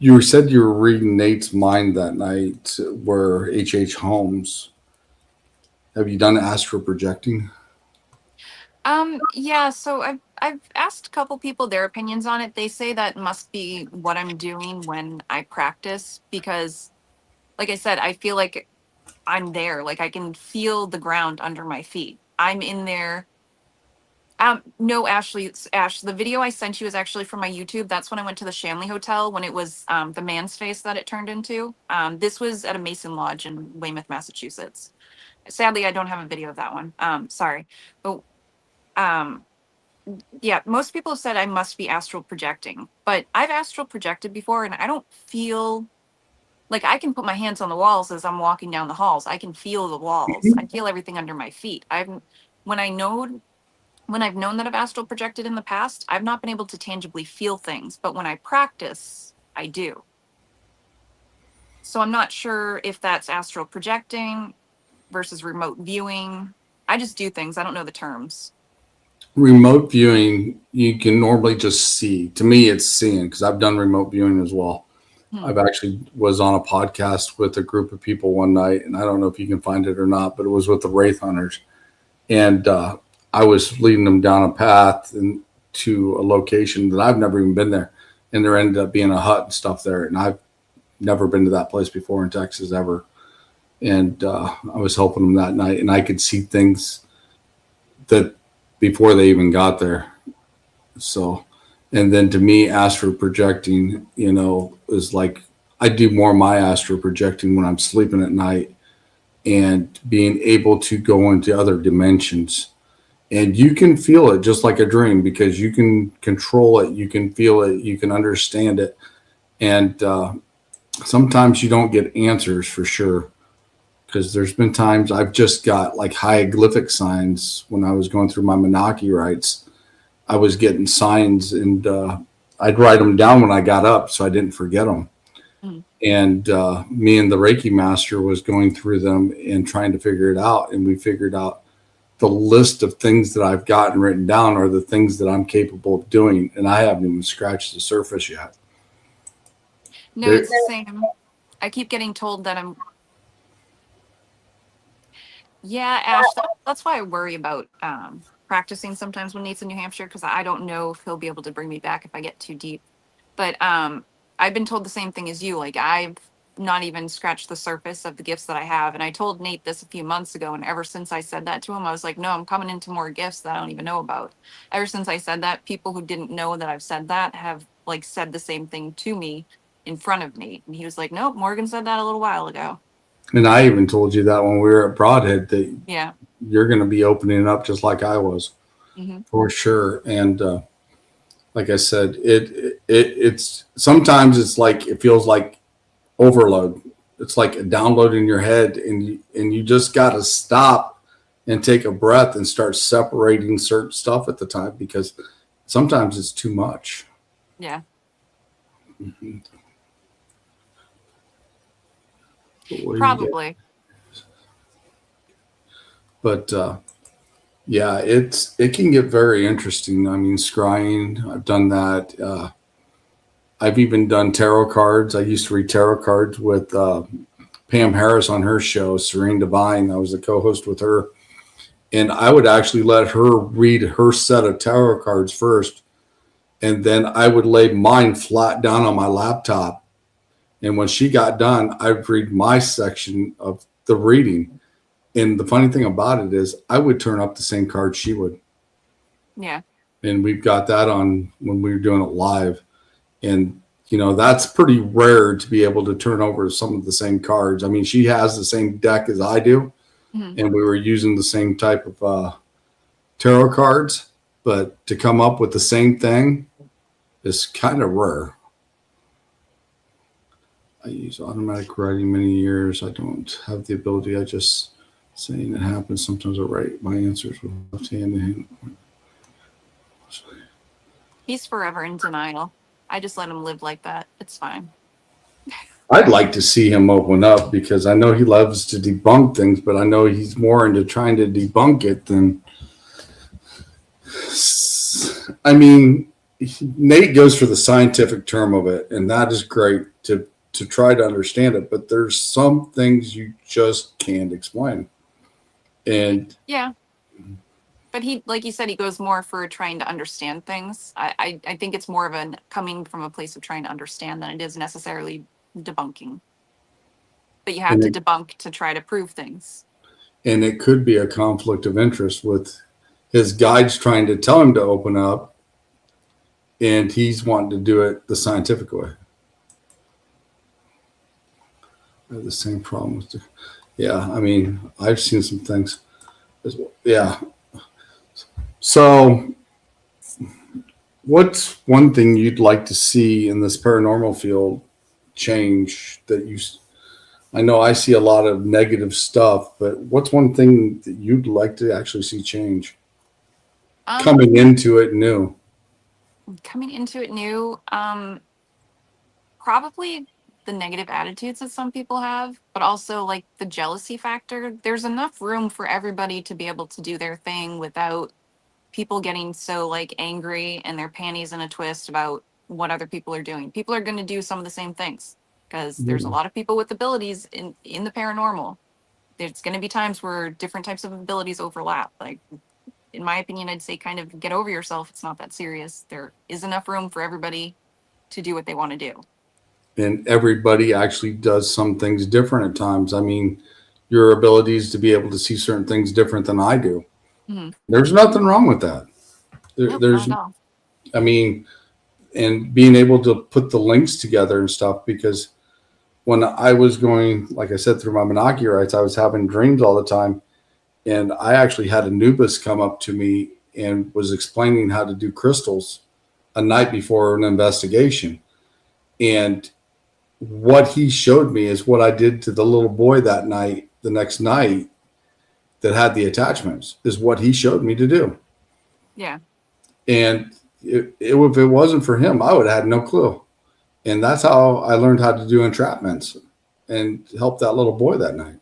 you said you were reading Nate's mind that night where H.H. Holmes. Have you done astral projecting? Yeah, so I've asked a couple people their opinions on it. They say that must be what I'm doing when I practice because like I said, I feel like I'm there. Like I can feel the ground under my feet. I'm in there. No, Ashley, the video I sent you is actually from my YouTube. That's when I went to the Shanley Hotel when it was the man's face that it turned into. This was at a Mason Lodge in Weymouth, Massachusetts. Sadly, I don't have a video of that one. Sorry. But yeah, most people have said I must be astral projecting, but I've astral projected before and I don't feel like I can put my hands on the walls as I'm walking down the halls. I can feel the walls. I feel everything under my feet. When I've known that I've astral projected in the past, I've not been able to tangibly feel things, but when I practice, I do. So I'm not sure if that's astral projecting versus remote viewing. I just do things. I don't know the terms. Remote viewing, you can normally just see. To me, it's seeing because I've done remote viewing as well. I've actually was on a podcast with a group of people one night, and I don't know if you can find it or not, but it was with the Wraith Hunters. And I was leading them down a path and to a location that I've never even been there. And there ended up being a hut and stuff there. And I've never been to that place before in Texas ever. And I was helping them that night, and I could see things that before they even got there. So, and then to me, astral projecting, is like I do more of my astral projecting when I'm sleeping at night and being able to go into other dimensions And you can feel it just like a dream because you can control it, you can feel it, you can understand it. And sometimes you don't get answers for sure. Because there's been times I've just got like hieroglyphic signs when I was going through my Menaki rites. I was getting signs and I'd write them down when I got up so I didn't forget them. Mm. And me and the Reiki master was going through them and trying to figure it out. And we figured out the list of things that I've gotten written down are the things that I'm capable of doing. And I haven't even scratched the surface yet. No, it's the same. I keep getting told that I'm. Yeah, Ash, that's why I worry about practicing sometimes when Nate's in New Hampshire, because I don't know if he'll be able to bring me back if I get too deep. But I've been told the same thing as you. Like, I've not even scratched the surface of the gifts that I have. And I told Nate this a few months ago. And ever since I said that to him, I was like, no, I'm coming into more gifts that I don't even know about. Ever since I said that, people who didn't know that I've said that have like said the same thing to me in front of Nate. And he was like, nope, Morgan said that a little while ago. And I even told you that when we were at Broadhead that Yeah. you're going to be opening up just like I was. Mm-hmm. For sure. And like I said, it's sometimes it's like it feels like overload. It's like a download in your head, and you just got to stop and take a breath and start separating certain stuff at the time because sometimes it's too much. Yeah. Mm-hmm. Probably. But yeah, it can get very interesting. I mean, scrying, I've done that. I've even done tarot cards. I used to read tarot cards with Pam Harris on her show, Serene Divine. I was the co-host with her. And I would actually let her read her set of tarot cards first. And then I would lay mine flat down on my laptop. And when she got done, I'd read my section of the reading. And the funny thing about it is I would turn up the same card she would. Yeah. And we've got that on when we were doing it live. And, you know, that's pretty rare to be able to turn over some of the same cards. I mean, she has the same deck as I do. Mm-hmm. And we were using the same type of tarot cards. But to come up with the same thing is kind of rare. I use automatic writing many years. I don't have the ability. I just saying it happens. Sometimes I write my answers with left hand and hand. He's forever in denial. I just let him live like that. It's fine. I'd like to see him open up because I know he loves to debunk things, but I know he's more into trying to debunk it than. I mean, Nate goes for the scientific term of it, and that is great to try to understand it. But there's some things you just can't explain. And yeah, but he, like you said, he goes more for trying to understand things. I think it's more of a coming from a place of trying to understand than it is necessarily debunking. But you have to debunk to try to prove things. And it could be a conflict of interest with his guides trying to tell him to open up, and he's wanting to do it the scientific way. I have the same problem with the, yeah, I mean, I've seen some things as well. Yeah. So what's one thing you'd like to see in this paranormal field change that you, I know I see a lot of negative stuff, but what's one thing that you'd like to actually see change coming into it new? Coming into it new, probably the negative attitudes that some people have, but also like the jealousy factor. There's enough room for everybody to be able to do their thing without people getting so like angry and their panties in a twist about what other people are doing. People are going to do some of the same things because there's a lot of people with abilities in the paranormal. There's going to be times where different types of abilities overlap. Like, in my opinion, I'd say kind of get over yourself. It's not that serious. There is enough room for everybody to do what they want to do. And everybody actually does some things different at times. I mean, your abilities to be able to see certain things different than I do. Mm-hmm. There's nothing wrong with that. There's, not at all. I mean, and being able to put the links together and stuff, because when I was going, like I said, through my Menaki rites, I was having dreams all the time. And I actually had Anubis come up to me and was explaining how to do crystals a night before an investigation. And what he showed me is what I did to the little boy that night, the next night that had the attachments, is what he showed me to do. Yeah. And if it wasn't for him, I would have had no clue. And that's how I learned how to do entrapments and help that little boy that night.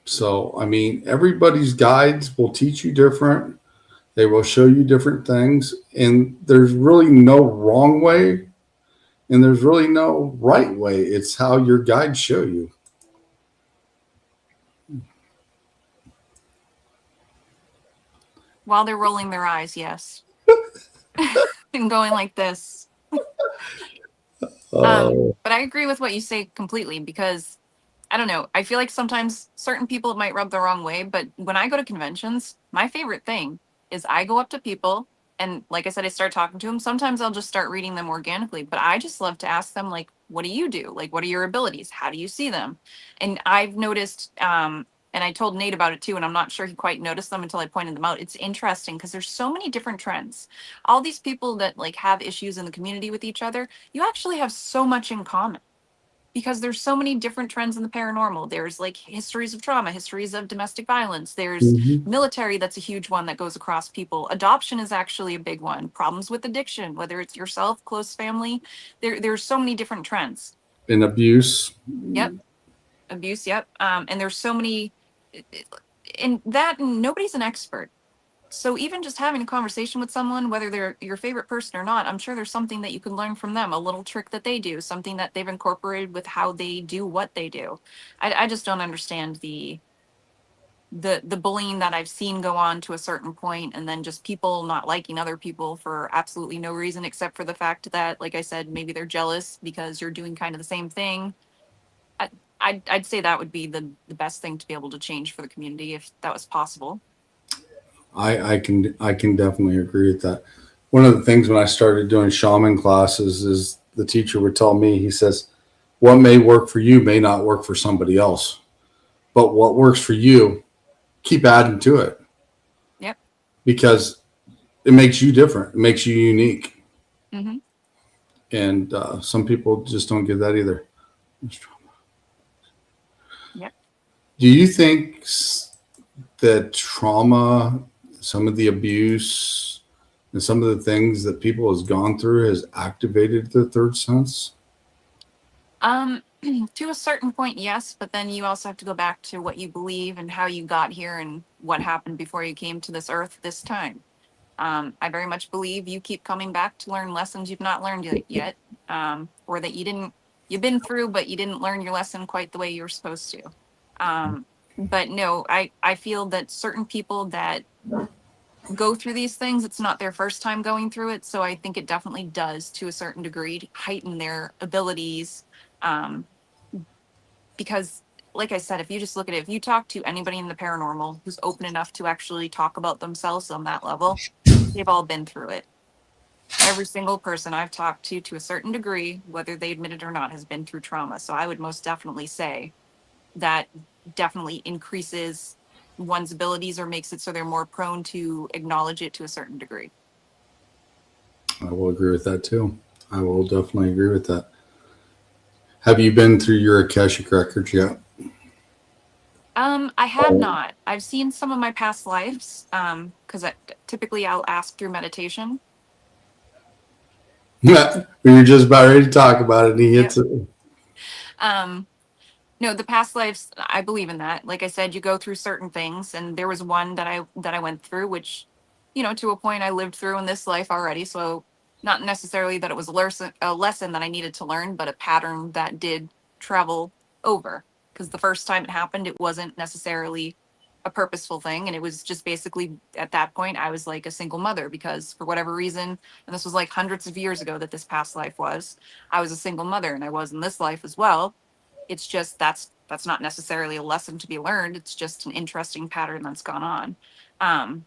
So, I mean, everybody's guides will teach you different. They will show you different things. And there's really no wrong way and there's really no right way. It's how your guides show you. While they're rolling their eyes, yes. And going like this. But I agree with what you say completely because I don't know. I feel like sometimes certain people might rub the wrong way, but when I go to conventions, my favorite thing is I go up to people and like I said, I start talking to them. Sometimes I'll just start reading them organically, but I just love to ask them like, what do you do? Like, what are your abilities? How do you see them? And I've noticed, and I told Nate about it too, and I'm not sure he quite noticed them until I pointed them out. It's interesting because there's so many different trends. All these people that like have issues in the community with each other, you actually have so much in common because there's so many different trends in the paranormal. There's like histories of trauma, histories of domestic violence. There's Mhm. military, that's a huge one that goes across people. Adoption is actually a big one. Problems with addiction, whether it's yourself, close family. There's so many different trends. And abuse. Yep. Abuse, yep. And there's so many in that, and nobody's an expert. So even just having a conversation with someone, whether they're your favorite person or not, I'm sure there's something that you can learn from them, a little trick that they do, something that they've incorporated with how they do what they do. I just don't understand the bullying that I've seen go on to a certain point, and then just people not liking other people for absolutely no reason except for the fact that, like I said, maybe they're jealous because you're doing kind of the same thing. I, I'd say that would be the best thing to be able to change for the community if that was possible. I can definitely agree with that. One of the things when I started doing shaman classes is the teacher would tell me, he says, what may work for you may not work for somebody else. But what works for you, keep adding to it Yep. because it makes you different. It makes you unique. Mm-hmm. And some people just don't get that either. Yep. Do you think that trauma, some of the abuse, and some of the things that people has gone through has activated the third sense? To a certain point, yes, but then you also have to go back to what you believe and how you got here and what happened before you came to this earth this time. I very much believe you keep coming back to learn lessons you've not learned yet, or that you've been through, but you didn't learn your lesson quite the way you were supposed to. But no, I feel that certain people that go through these things, it's not their first time going through it. So I think it definitely does, to a certain degree, heighten their abilities. Um, because, like I said, if you just look at it, if you talk to anybody in the paranormal who's open enough to actually talk about themselves on that level, they've all been through it. Every single person I've talked to a certain degree, whether they admit it or not, has been through trauma. So I would most definitely say that definitely increases one's abilities or makes it so they're more prone to acknowledge it to a certain degree. I will agree with that too. I will definitely agree with that. Have you been through your Akashic records yet? I have not. I've seen some of my past lives, because typically I'll ask through meditation. We were just about ready to talk about it, and he hits Yep. it. Um, no, the past lives, I believe in that. Like I said, you go through certain things, and there was one that I went through, which, to a point I lived through in this life already. So not necessarily that it was a lesson that I needed to learn, but a pattern that did travel over. Because the first time it happened, it wasn't necessarily a purposeful thing, and it was just basically at that point I was like a single mother because for whatever reason, and this was like hundreds of years ago that this past life was, I was a single mother, and I was in this life as well. It's just that's not necessarily a lesson to be learned. It's just an interesting pattern that's gone on. Um,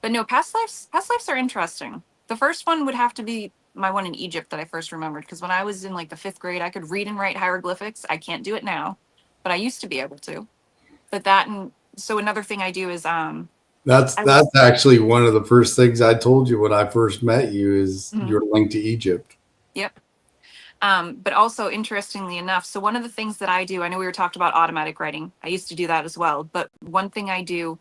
but no, past lives are interesting. The first one would have to be my one in Egypt that I first remembered because when I was in like the fifth grade, I could read and write hieroglyphics. I can't do it now, but I used to be able to. But that and So another thing I do is That's I that's actually one of the first things I told you when I first met you is Mhm. you're linked to Egypt. Yep. But also interestingly enough, so one of the things that I do, I know we were talking about automatic writing. I used to do that as well. But one thing I do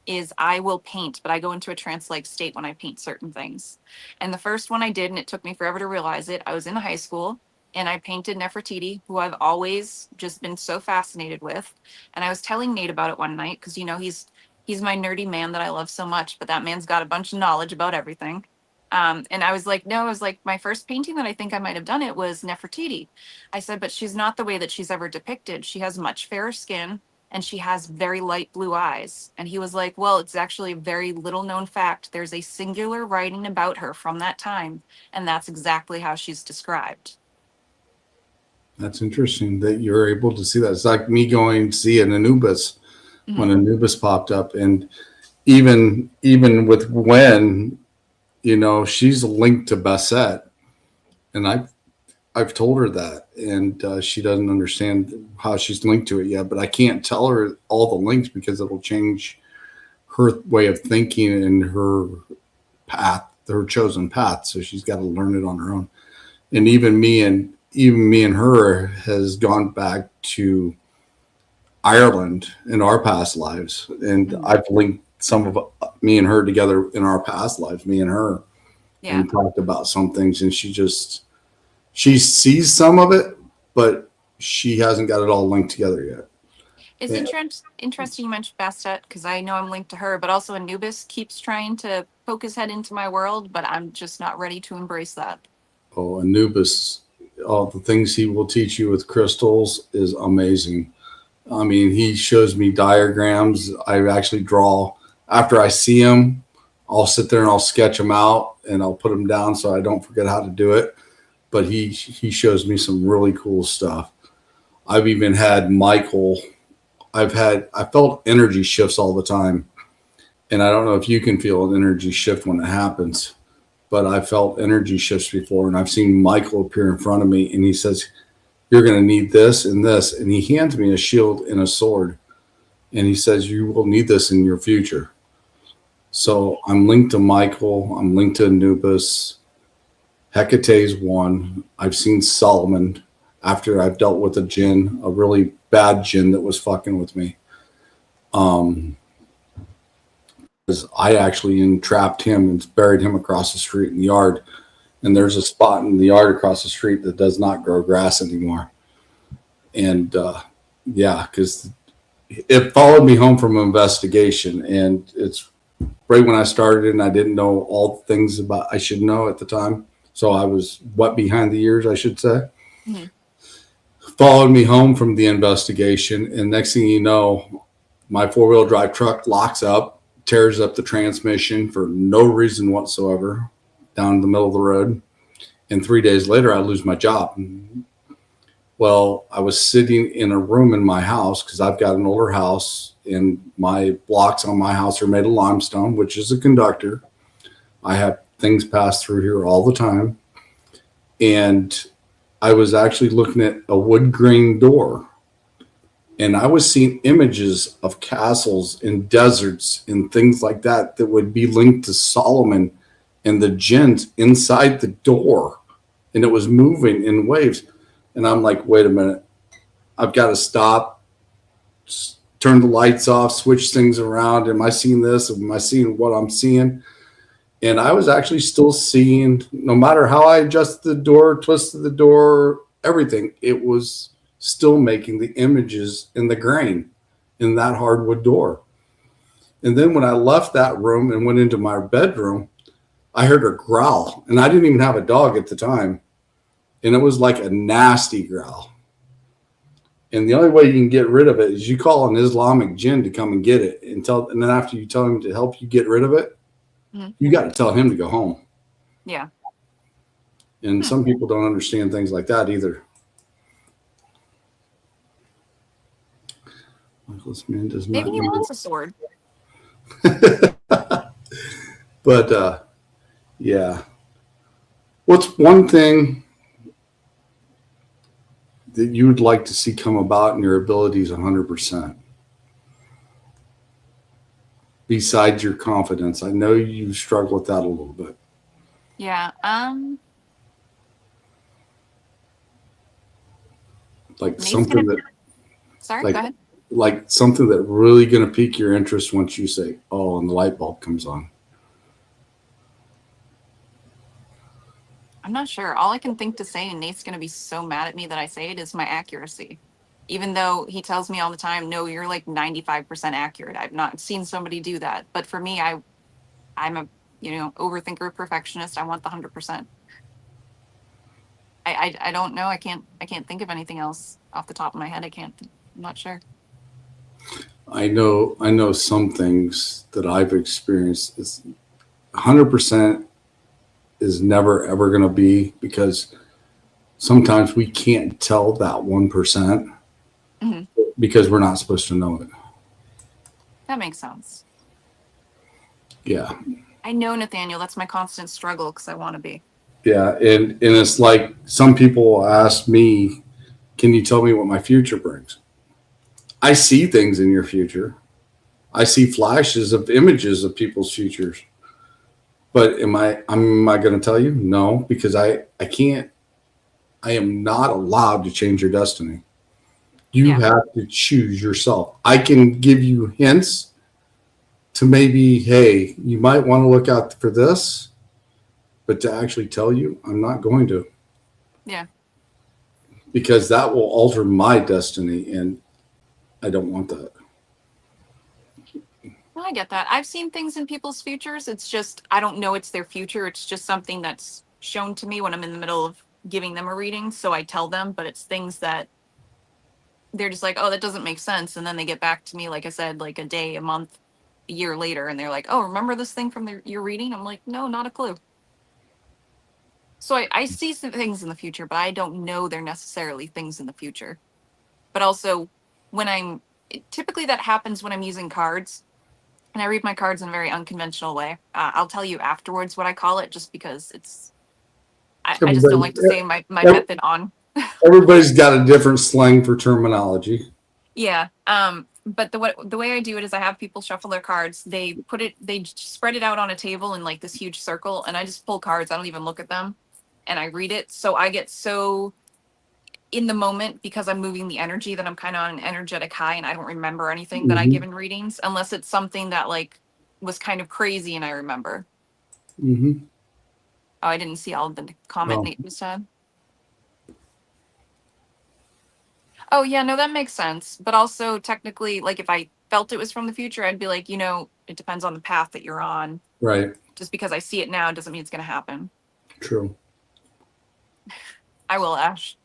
is I will paint, but I go into a trance-like state when I paint certain things. And the first one I did, and it took me forever to realize it, I was in high school and I painted Nefertiti, who I've always just been so fascinated with. And I was telling Nate about it one night because he's my nerdy man that I love so much, but that man's got a bunch of knowledge about everything. And I was like, no, I was like, my first painting that I think I might have done it was Nefertiti. I said, but she's not the way that she's ever depicted. She has much fairer skin and she has very light blue eyes. And he was like, well, it's actually a very little known fact. There's a singular writing about her from that time, and that's exactly how she's described. That's interesting that you're able to see that. It's like me going to see an Anubis when Mhm. Anubis popped up, and even with Gwen, she's linked to Bassett, and I've told her that, and she doesn't understand how she's linked to it yet. But I can't tell her all the links because it'll change her way of thinking and her path, her chosen path. So she's got to learn it on her own. And even me and her has gone back to Ireland in our past lives, and Mhm. I've linked some of me and her together in our past lives, me and her, Yeah. and talked about some things. And she sees some of it, but she hasn't got it all linked together yet. It's And, interesting you mentioned Bastet because I know I'm linked to her, but also Anubis keeps trying to poke his head into my world, but I'm just not ready to embrace that. oh, Anubis, all the things he will teach you with crystals is amazing. I mean, he shows me diagrams. I actually draw after I see them. I'll sit there and I'll sketch them out and I'll put them down so I don't forget how to do it. But he shows me some really cool stuff. I've even had Michael. I felt energy shifts all the time, and I don't know if you can feel an energy shift when it happens, but I felt energy shifts before, and I've seen Michael appear in front of me, and he says, "You're going to need this and this," and he hands me a shield and a sword, and he says, "You will need this in your future." So I'm linked to Michael. I'm linked to Anubis. Hecate's one. I've seen Solomon after I've dealt with a jinn, a really bad jinn that was fucking with me. Um, 'Cause I actually entrapped him and buried him across the street in the yard. And there's a spot in the yard across the street that does not grow grass anymore. And yeah, because it followed me home from an investigation, and it's right when I started, and I didn't know all the things about I should know at the time. So I was wet behind the ears, I should say. Mhm. Followed me home from the investigation, and next thing you know, my four-wheel drive truck locks up, tears up the transmission for no reason whatsoever down the middle of the road. And 3 days later, I lose my job. Well, I was sitting in a room in my house because I've got an older house, and my blocks on my house are made of limestone, which is a conductor. I have things pass through here all the time. And I was actually looking at a wood grain door, and I was seeing images of castles and deserts and things like that that would be linked to Solomon and the jinns inside the door. And it was moving in waves. And I'm like, wait a minute, I've got to stop, turn the lights off, switch things around. Am I seeing this? Am I seeing what I'm seeing? And I was actually still seeing, no matter how I adjusted the door, twisted the door, everything, it was still making the images in the grain in that hardwood door. And then when I left that room and went into my bedroom, I heard her growl. And I didn't even have a dog at the time. And it was like a nasty growl. And the only way you can get rid of it is you call an Islamic jinn to come and get it. And then after you tell him to help you get rid of it, Mhm. you got to tell him to go home. Yeah. And some people don't understand things like that either. Michael's man does not Maybe he need wants a sword. it. But yeah. What's one thing that you would like to see come about in your abilities 100%? besides your confidence? I know you struggle with that a little bit. Yeah. Like Nate's gonna. something that, Sorry. like, Go ahead. like something that really going to pique your interest once you say, "Oh," and the light bulb comes on. I'm not sure. All I can think to say, and Nate's gonna be so mad at me that I say it, is my accuracy. Even though he tells me all the time, "No, you're like 95% accurate." I've not seen somebody do that. But for me, I'm a overthinker, perfectionist. I want the 100%. I don't know. I can't think of anything else off the top of my head. I'm not sure. I know some things that I've experienced. It's 100% is never ever going to be, because sometimes we can't tell that 1% Hmm. because we're not supposed to know it. That makes sense. Yeah. I know, Nathaniel. That's my constant struggle because I want to be. Yeah. And it's like some people ask me, can you tell me what my future brings? I see things in your future. I see flashes of images of people's futures. But am I going to tell you? No, because I can't. I am not allowed to change your destiny. You Yeah. have to choose yourself. I can give you hints to maybe, hey, you might want to look out for this, but to actually tell you, I'm not going to, Yeah. because that will alter my destiny, and I don't want that. Well, I get that. I've seen things in people's futures. It's just I don't know it's their future. It's just something that's shown to me when I'm in the middle of giving them a reading. So I tell them, but it's things that they're just like, oh, that doesn't make sense. And then they get back to me, like I said, like a day, a month, a year later, and they're like, oh, remember this thing from your reading? I'm like, no, not a clue. So I see some things in the future, but I don't know they're necessarily things in the future. But also, typically that happens when I'm using cards, and I read my cards in a very unconventional way. I'll tell you afterwards what I call it, just because I just don't Everybody, like to say my method on. everybody's got a different slang for terminology. Yeah. But the way I do it is I have people shuffle their cards. They spread it out on a table in like this huge circle, and I just pull cards. I don't even look at them, and I read it. So I get so in the moment because I'm moving the energy that I'm kind of on an energetic high, and I don't remember anything that I Hmm. give in readings unless it's something that like was kind of crazy and I remember. Hmm. Oh, I didn't see all of the comment Oh, Nate just said. Oh yeah, no, that makes sense. But also technically, like if I felt it was from the future, I'd be like, it depends on the path that you're on. right. Just because I see it now doesn't mean it's gonna happen. True. I will, Ash.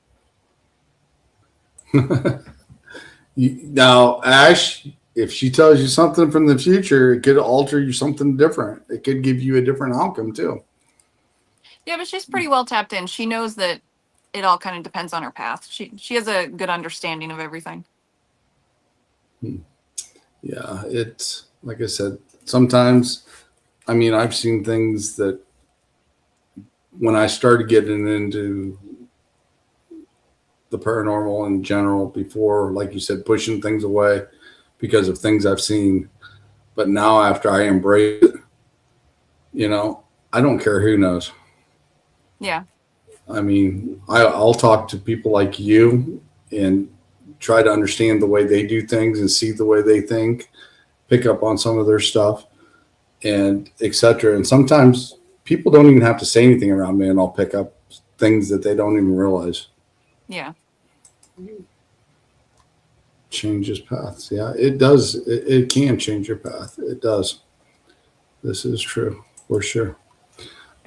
Now, Ash, if she tells you something from the future, it could alter you something different. It could give you a different outcome too. Yeah, but she's pretty well tapped in. She knows that it all kind of depends on her path. She has a good understanding of everything. Yeah, it's like I said, sometimes, I mean, I've seen things that when I started getting into the paranormal in general before, like you said, pushing things away because of things I've seen. But now, after I embrace it, I don't care who knows. Yeah. I mean, I'll talk to people like you and try to understand the way they do things and see the way they think, pick up on some of their stuff, and etc. And sometimes people don't even have to say anything around me, and I'll pick up things that they don't even realize. Yeah. Changes paths. Yeah, it does. It can change your path. It does. This is true for sure.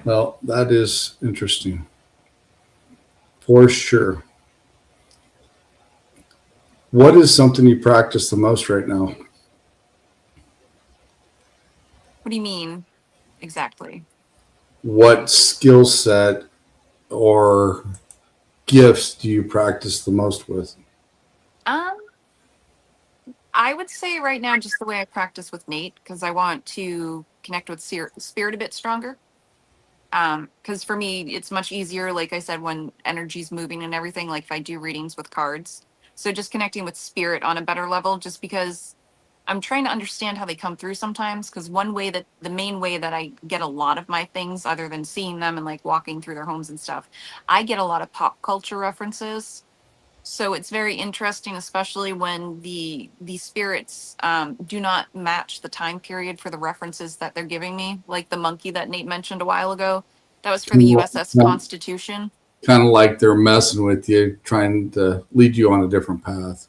Well, that is interesting for sure. What is something you practice the most right now? What do you mean exactly? What skill set or gifts do you practice the most with? Um, I would say right now just the way I practice with Nate because I want to connect with spirit a bit stronger. Because for me it's much easier, like I said, when energy's moving and everything, like if I do readings with cards. So just connecting with spirit on a better level, just because I'm trying to understand how they come through sometimes, because the main way that I get a lot of my things, other than seeing them and like walking through their homes and stuff, I get a lot of pop culture references. So it's very interesting, especially when the spirits do not match the time period for the references that they're giving me. Like the monkey that Nate mentioned a while ago, that was for the USS Constitution. Kind of like they're messing with you, trying to lead you on a different path.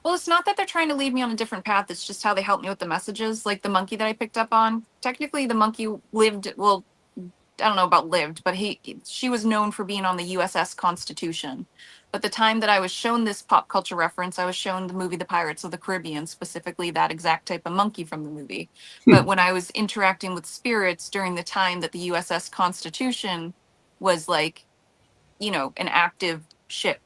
Well, it's not that they're trying to lead me on a different path. It's just how they help me with the messages. Like the monkey that I picked up on. Technically, the monkey lived. Well, I don't know about lived, but she was known for being on the USS Constitution. But the time that I was shown this pop culture reference, I was shown the movie The Pirates of the Caribbean, specifically that exact type of monkey from the movie. But when I was interacting with spirits during the time that the USS Constitution was like, an active ship,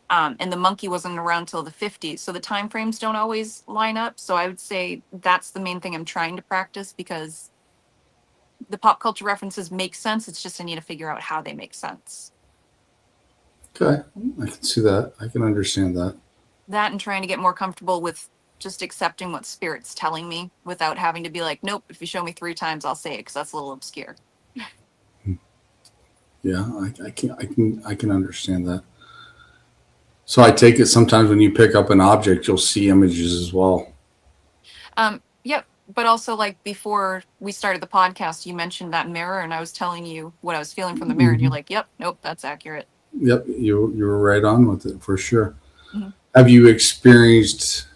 and the monkey wasn't around till the 50s, so the time frames don't always line up. So I would say that's the main thing I'm trying to practice, because the pop culture references make sense. It's just I need to figure out how they make sense. Okay, I can see that. I can understand that. That and trying to get more comfortable with just accepting what spirit's telling me without having to be like, nope, if you show me 3 times, I'll say it, because that's a little obscure. Yeah, I can understand that. So I take it sometimes when you pick up an object, you'll see images as well. Yep. But also, like, before we started the podcast, you mentioned that mirror, and I was telling you what I was feeling from the mirror, and you're like, yep, nope, that's accurate. Yep, you were right on with it for sure. Mm-hmm. Have you experienced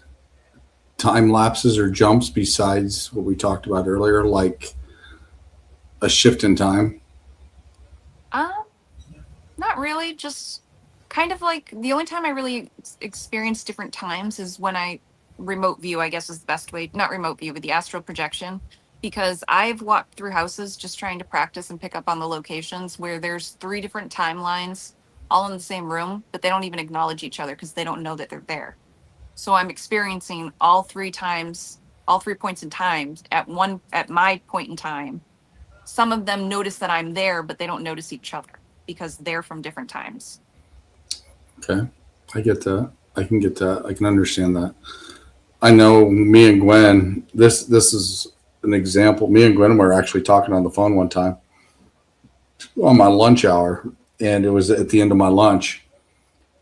time lapses or jumps besides what we talked about earlier, like a shift in time? Not really. Just kind of like the only time I really experience different times is when I remote view, I guess is the best way. Not remote view, but the astral projection. Because I've walked through houses just trying to practice and pick up on the locations where there's 3 different timelines all in the same room, but they don't even acknowledge each other because they don't know that they're there. So I'm experiencing all 3 points in time at my point in time. Some of them notice that I'm there, but they don't notice each other because they're from different times. Okay, I get that. I can get that. I can understand that. I know me and Gwen, this is an example. Me and Gwen were actually talking on the phone one time on my lunch hour, and it was at the end of my lunch.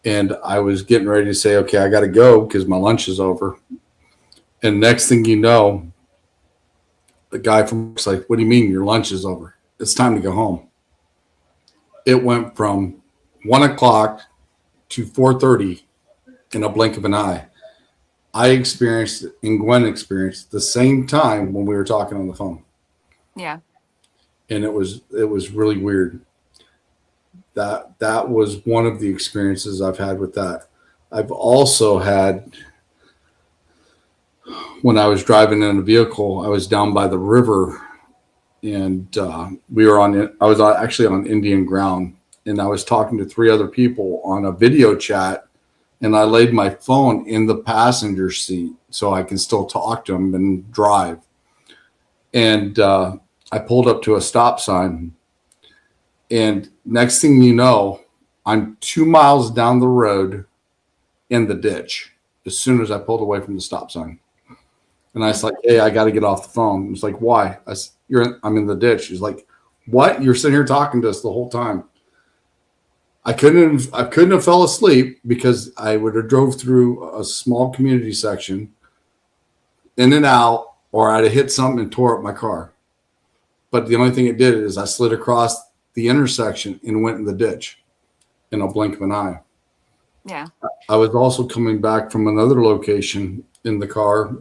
And I was getting ready to say, okay, I got to go because my lunch is over. And next thing you know, the guy from work's like, what do you mean your lunch is over? It's time to go home. It went from 1 o'clock to 4:30 in a blink of an eye. I experienced and Gwen experienced the same time when we were talking on the phone. Yeah. And it was really weird. That was one of the experiences I've had with that. I've also had, when I was driving in a vehicle, I was down by the river, and I was actually on Indian ground, and I was talking to 3 other people on a video chat, and I laid my phone in the passenger seat so I can still talk to them and drive. And I pulled up to a stop sign, and next thing you know, I'm 2 miles down the road in the ditch as soon as I pulled away from the stop sign. And I was like, hey, I got to get off the phone. He's like, why? I'm in the ditch. He's like, what? You're sitting here talking to us the whole time. I couldn't have fell asleep because I would have drove through a small community section in and out, or I'd have hit something and tore up my car. But the only thing it did is I slid across the intersection and went in the ditch in a blink of an eye. Yeah. I was also coming back from another location in the car,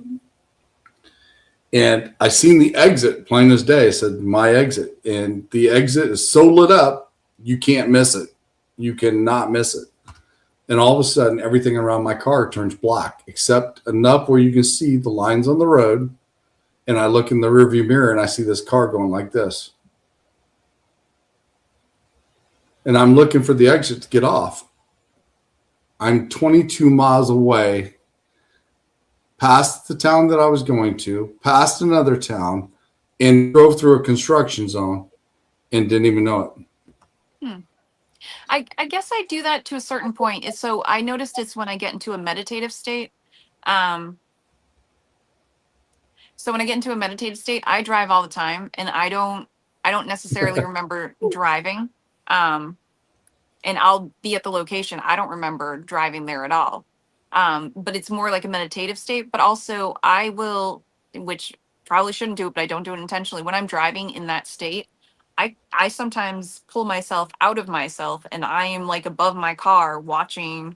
and I seen the exit plain as day. It said my exit, and the exit is so lit up, you can't miss it. You cannot miss it. And all of a sudden, everything around my car turns black, except enough where you can see the lines on the road. And I look in the rearview mirror and I see this car going like this. And I'm looking for the exit to get off. I'm 22 miles away, past the town that I was going to, past another town, and drove through a construction zone and didn't even know it. I guess I do that to a certain point. So I noticed it's when I get into a meditative state. So when I get into a meditative state, I drive all the time, and I don't necessarily remember driving. Um, and I'll be at the location. I don't remember driving there at all. But it's more like a meditative state. But also, I will, which probably shouldn't do it, but I don't do it intentionally. When I'm driving in that state, I sometimes pull myself out of myself, and I am like above my car watching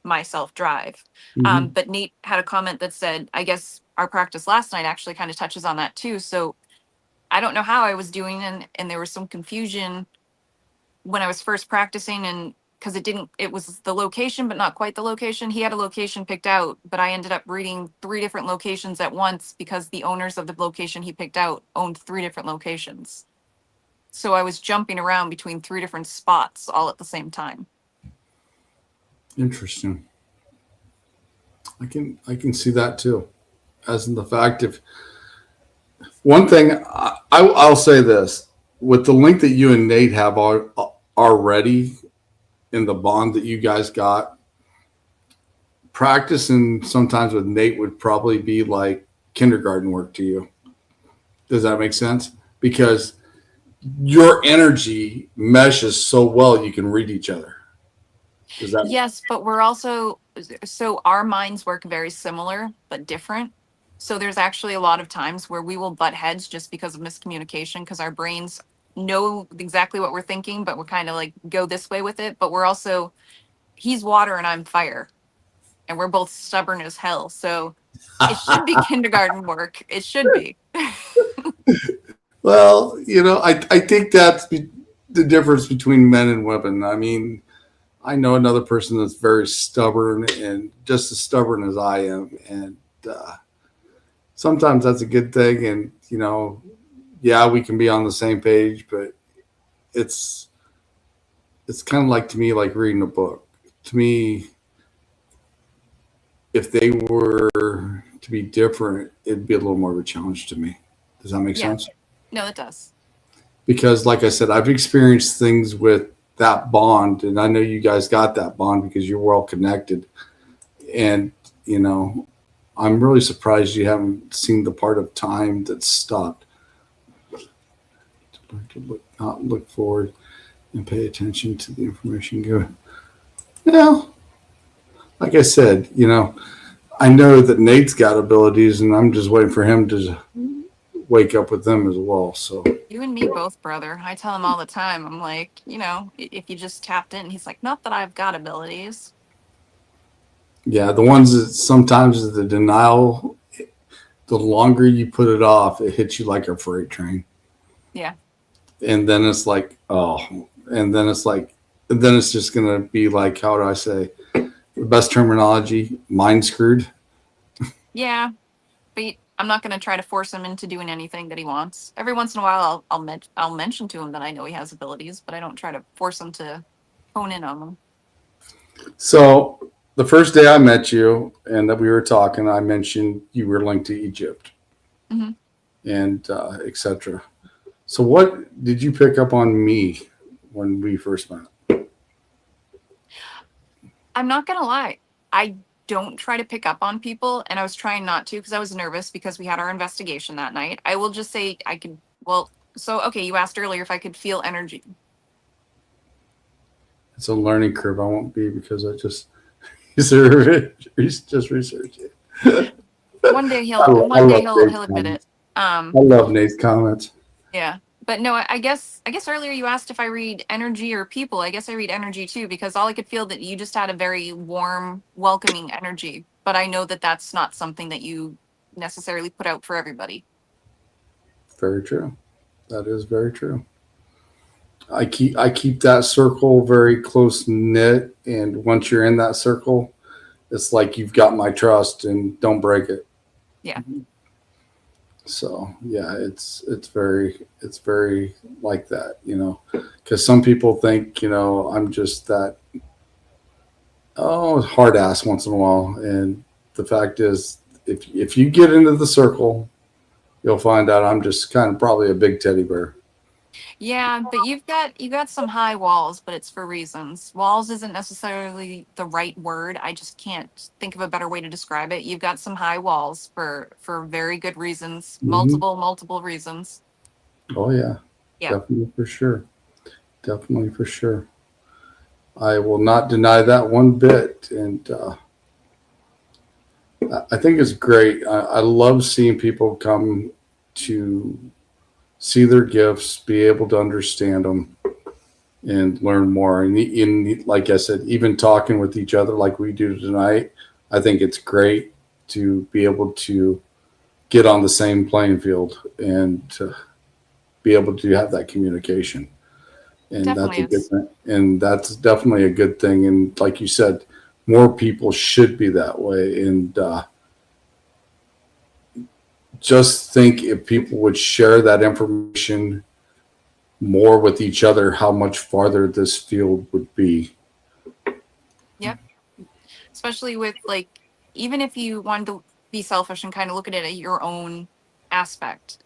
myself drive. Mhm. But Nate had a comment that said, I guess our practice last night actually kind of touches on that too. So I don't know how I was doing, and there was some confusion when I was first practicing, and because it was the location, but not quite the location. He had a location picked out, but I ended up reading three different locations at once because the owners of the location he picked out owned three different locations. So I was jumping around between three different spots all at the same time. Interesting. I can see that too. As in the fact, if one thing I'll say this, with the link that you and Nate have already in the bond that you guys got, practicing sometimes with Nate would probably be like kindergarten work to you. Does that make sense? Because your energy meshes so well, you can read each other. Does that? Yes, but we're also, so our minds work very similar but different. So there's actually a lot of times where we will butt heads just because of miscommunication, because our brains know exactly what we're thinking, but we're kind of like go this way with it. But we're also, he's water and I'm fire, and we're both stubborn as hell. So it should be kindergarten work. It should be. Well, I think that's the difference between men and women. I mean, I know another person that's very stubborn and just as stubborn as I am. And sometimes that's a good thing. And, yeah, we can be on the same page, but it's kind of like, to me, like reading a book. To me, if they were to be different, it'd be a little more of a challenge to me. Does that make Yeah. sense? No, it does. Because like I said, I've experienced things with that bond, and I know you guys got that bond because you're well connected. And, I'm really surprised you haven't seen the part of time that's stopped. To not look forward and pay attention to the information given. Well, like I said, I know that Nate's got abilities, and I'm just waiting for him to wake up with them as well. So You and me both, brother. I tell him all the time. I'm like, if you just tapped in, he's like, not that I've got abilities. yeah, the ones that sometimes the denial, the longer you put it off, it hits you like a freight train. Yeah. And then it's like, oh, and then it's just going to be like, how do I say the best terminology? Mind screwed. Yeah. But I'm not going to try to force him into doing anything that he wants. Every once in a while, I'll mention to him that I know he has abilities, but I don't try to force him to hone in on them. So the first day I met you and that we were talking, I mentioned you were linked to Egypt and etc. So what did you pick up on me when we first met? I'm not going to lie. I don't try to pick up on people, and I was trying not to because I was nervous because we had our investigation that night. I will just say I could, okay, you asked earlier if I could feel energy. It's a learning curve. I won't be because I just reserve it, just research it. One day he'll admit it. I love Nate's comments. Yeah. But no, I guess earlier you asked if I read energy or people. I guess I read energy too, because all I could feel that you just had a very warm, welcoming energy. But I know that that's not something that you necessarily put out for everybody. Very true. That is very true. I keep that circle very close knit, and once you're in that circle, it's like you've got my trust and don't break it. Yeah. So yeah, it's very like that, because some people think, I'm just that hard ass once in a while, and the fact is, if you get into the circle, you'll find out I'm just kind of probably a big teddy bear. Yeah, but you got some high walls, but it's for reasons. Walls isn't necessarily the right word. I just can't think of a better way to describe it. You've got some high walls for very good reasons, Hmm. multiple reasons. Oh yeah, Yeah. definitely for sure. Definitely for sure. I will not deny that one bit. And I think it's great. I love seeing people come to see their gifts, be able to understand them, and learn more. And like I said, even talking with each other like we do tonight, I think it's great to be able to get on the same playing field and to be able to have that communication. And that's Definitely a good is. thing. And that's definitely a good thing. And like you said, more people should be that way. And just think if people would share that information more with each other, how much farther this field would be. Yep. Especially with like, even if you wanted to be selfish and kind of look at it at your own aspect.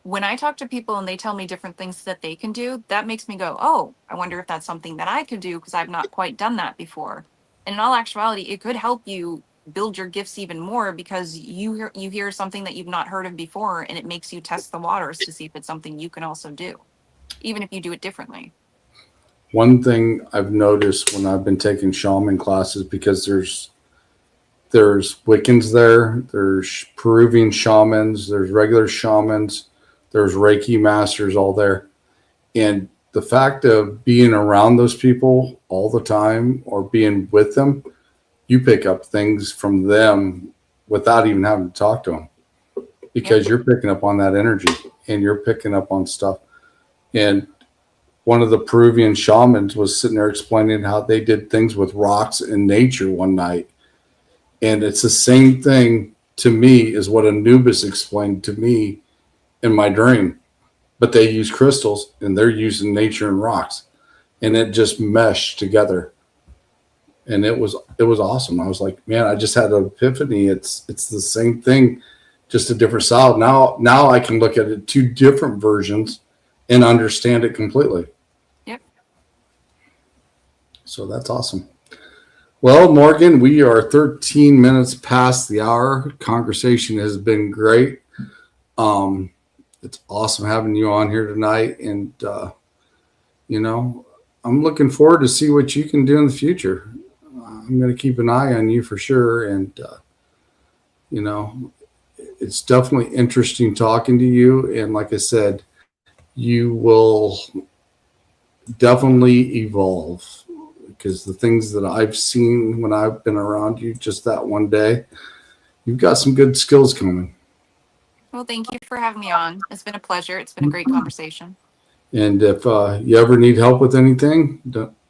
When I talk to people and they tell me different things that they can do, that makes me go, oh, I wonder if that's something that I could do because I've not quite done that before. And in all actuality, it could help you build your gifts even more because you hear something that you've not heard of before, and it makes you test the waters to see if it's something you can also do, even if you do it differently. One thing I've noticed when I've been taking shaman classes, because there's Wiccans there, there's Peruvian shamans, there's regular shamans, there's Reiki masters all there. And the fact of being around those people all the time or being with them, you pick up things from them without even having to talk to them Yep. because you're picking up on that energy and you're picking up on stuff. And one of the Peruvian shamans was sitting there explaining how they did things with rocks in nature one night. And it's the same thing to me as what Anubis explained to me in my dream. But they use crystals and they're using nature and rocks. And it just meshed together. And it was awesome. I was like, man, I just had an epiphany. It's the same thing, just a different style. Now I can look at it two different versions and understand it completely. Yep. So that's awesome. Well, Morgan, we are 13 minutes past the hour. Conversation has been great. Um, it's awesome having you on here tonight, and you know, I'm looking forward to see what you can do in the future. I'm going to keep an eye on you for sure, and you know, it's definitely interesting talking to you. And like I said, you will definitely evolve because the things that I've seen when I've been around you just that one day, you've got some good skills coming. Well, thank you for having me on. It's been a pleasure. It's been a great conversation. And if you ever need help with anything,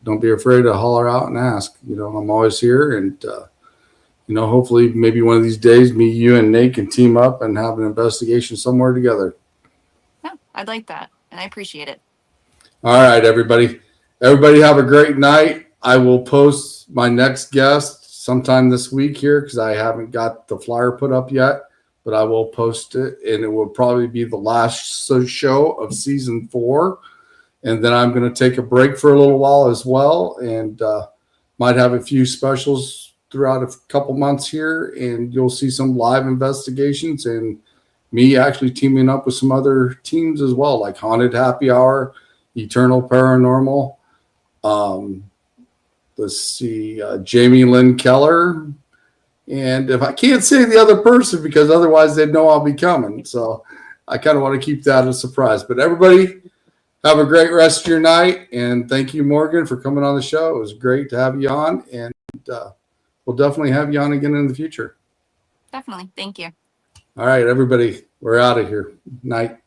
don't be afraid to holler out and ask. You know, I'm always here, and you know, hopefully, maybe one of these days, me, you, and Nate can team up and have an investigation somewhere together. Yeah, I'd like that, and I appreciate it. All right, everybody. Everybody have a great night. I will post my next guest sometime this week here because I haven't got the flyer put up yet, but I will post it, and it will probably be the last show of season 4. And then I'm going to take a break for a little while as well, and might have a few specials throughout a couple months here, and you'll see some live investigations and me actually teaming up with some other teams as well, like Haunted Happy Hour, Eternal Paranormal. Um, let's see, Jamie Lynn Keller. And if I can't say the other person because otherwise they'd know I'll be coming. So I kind of want to keep that a surprise. But everybody, have a great rest of your night. And thank you, Morgan, for coming on the show. It was great to have you on. And we'll definitely have you on again in the future. Definitely. Thank you. All right, everybody, we're out of here. Night.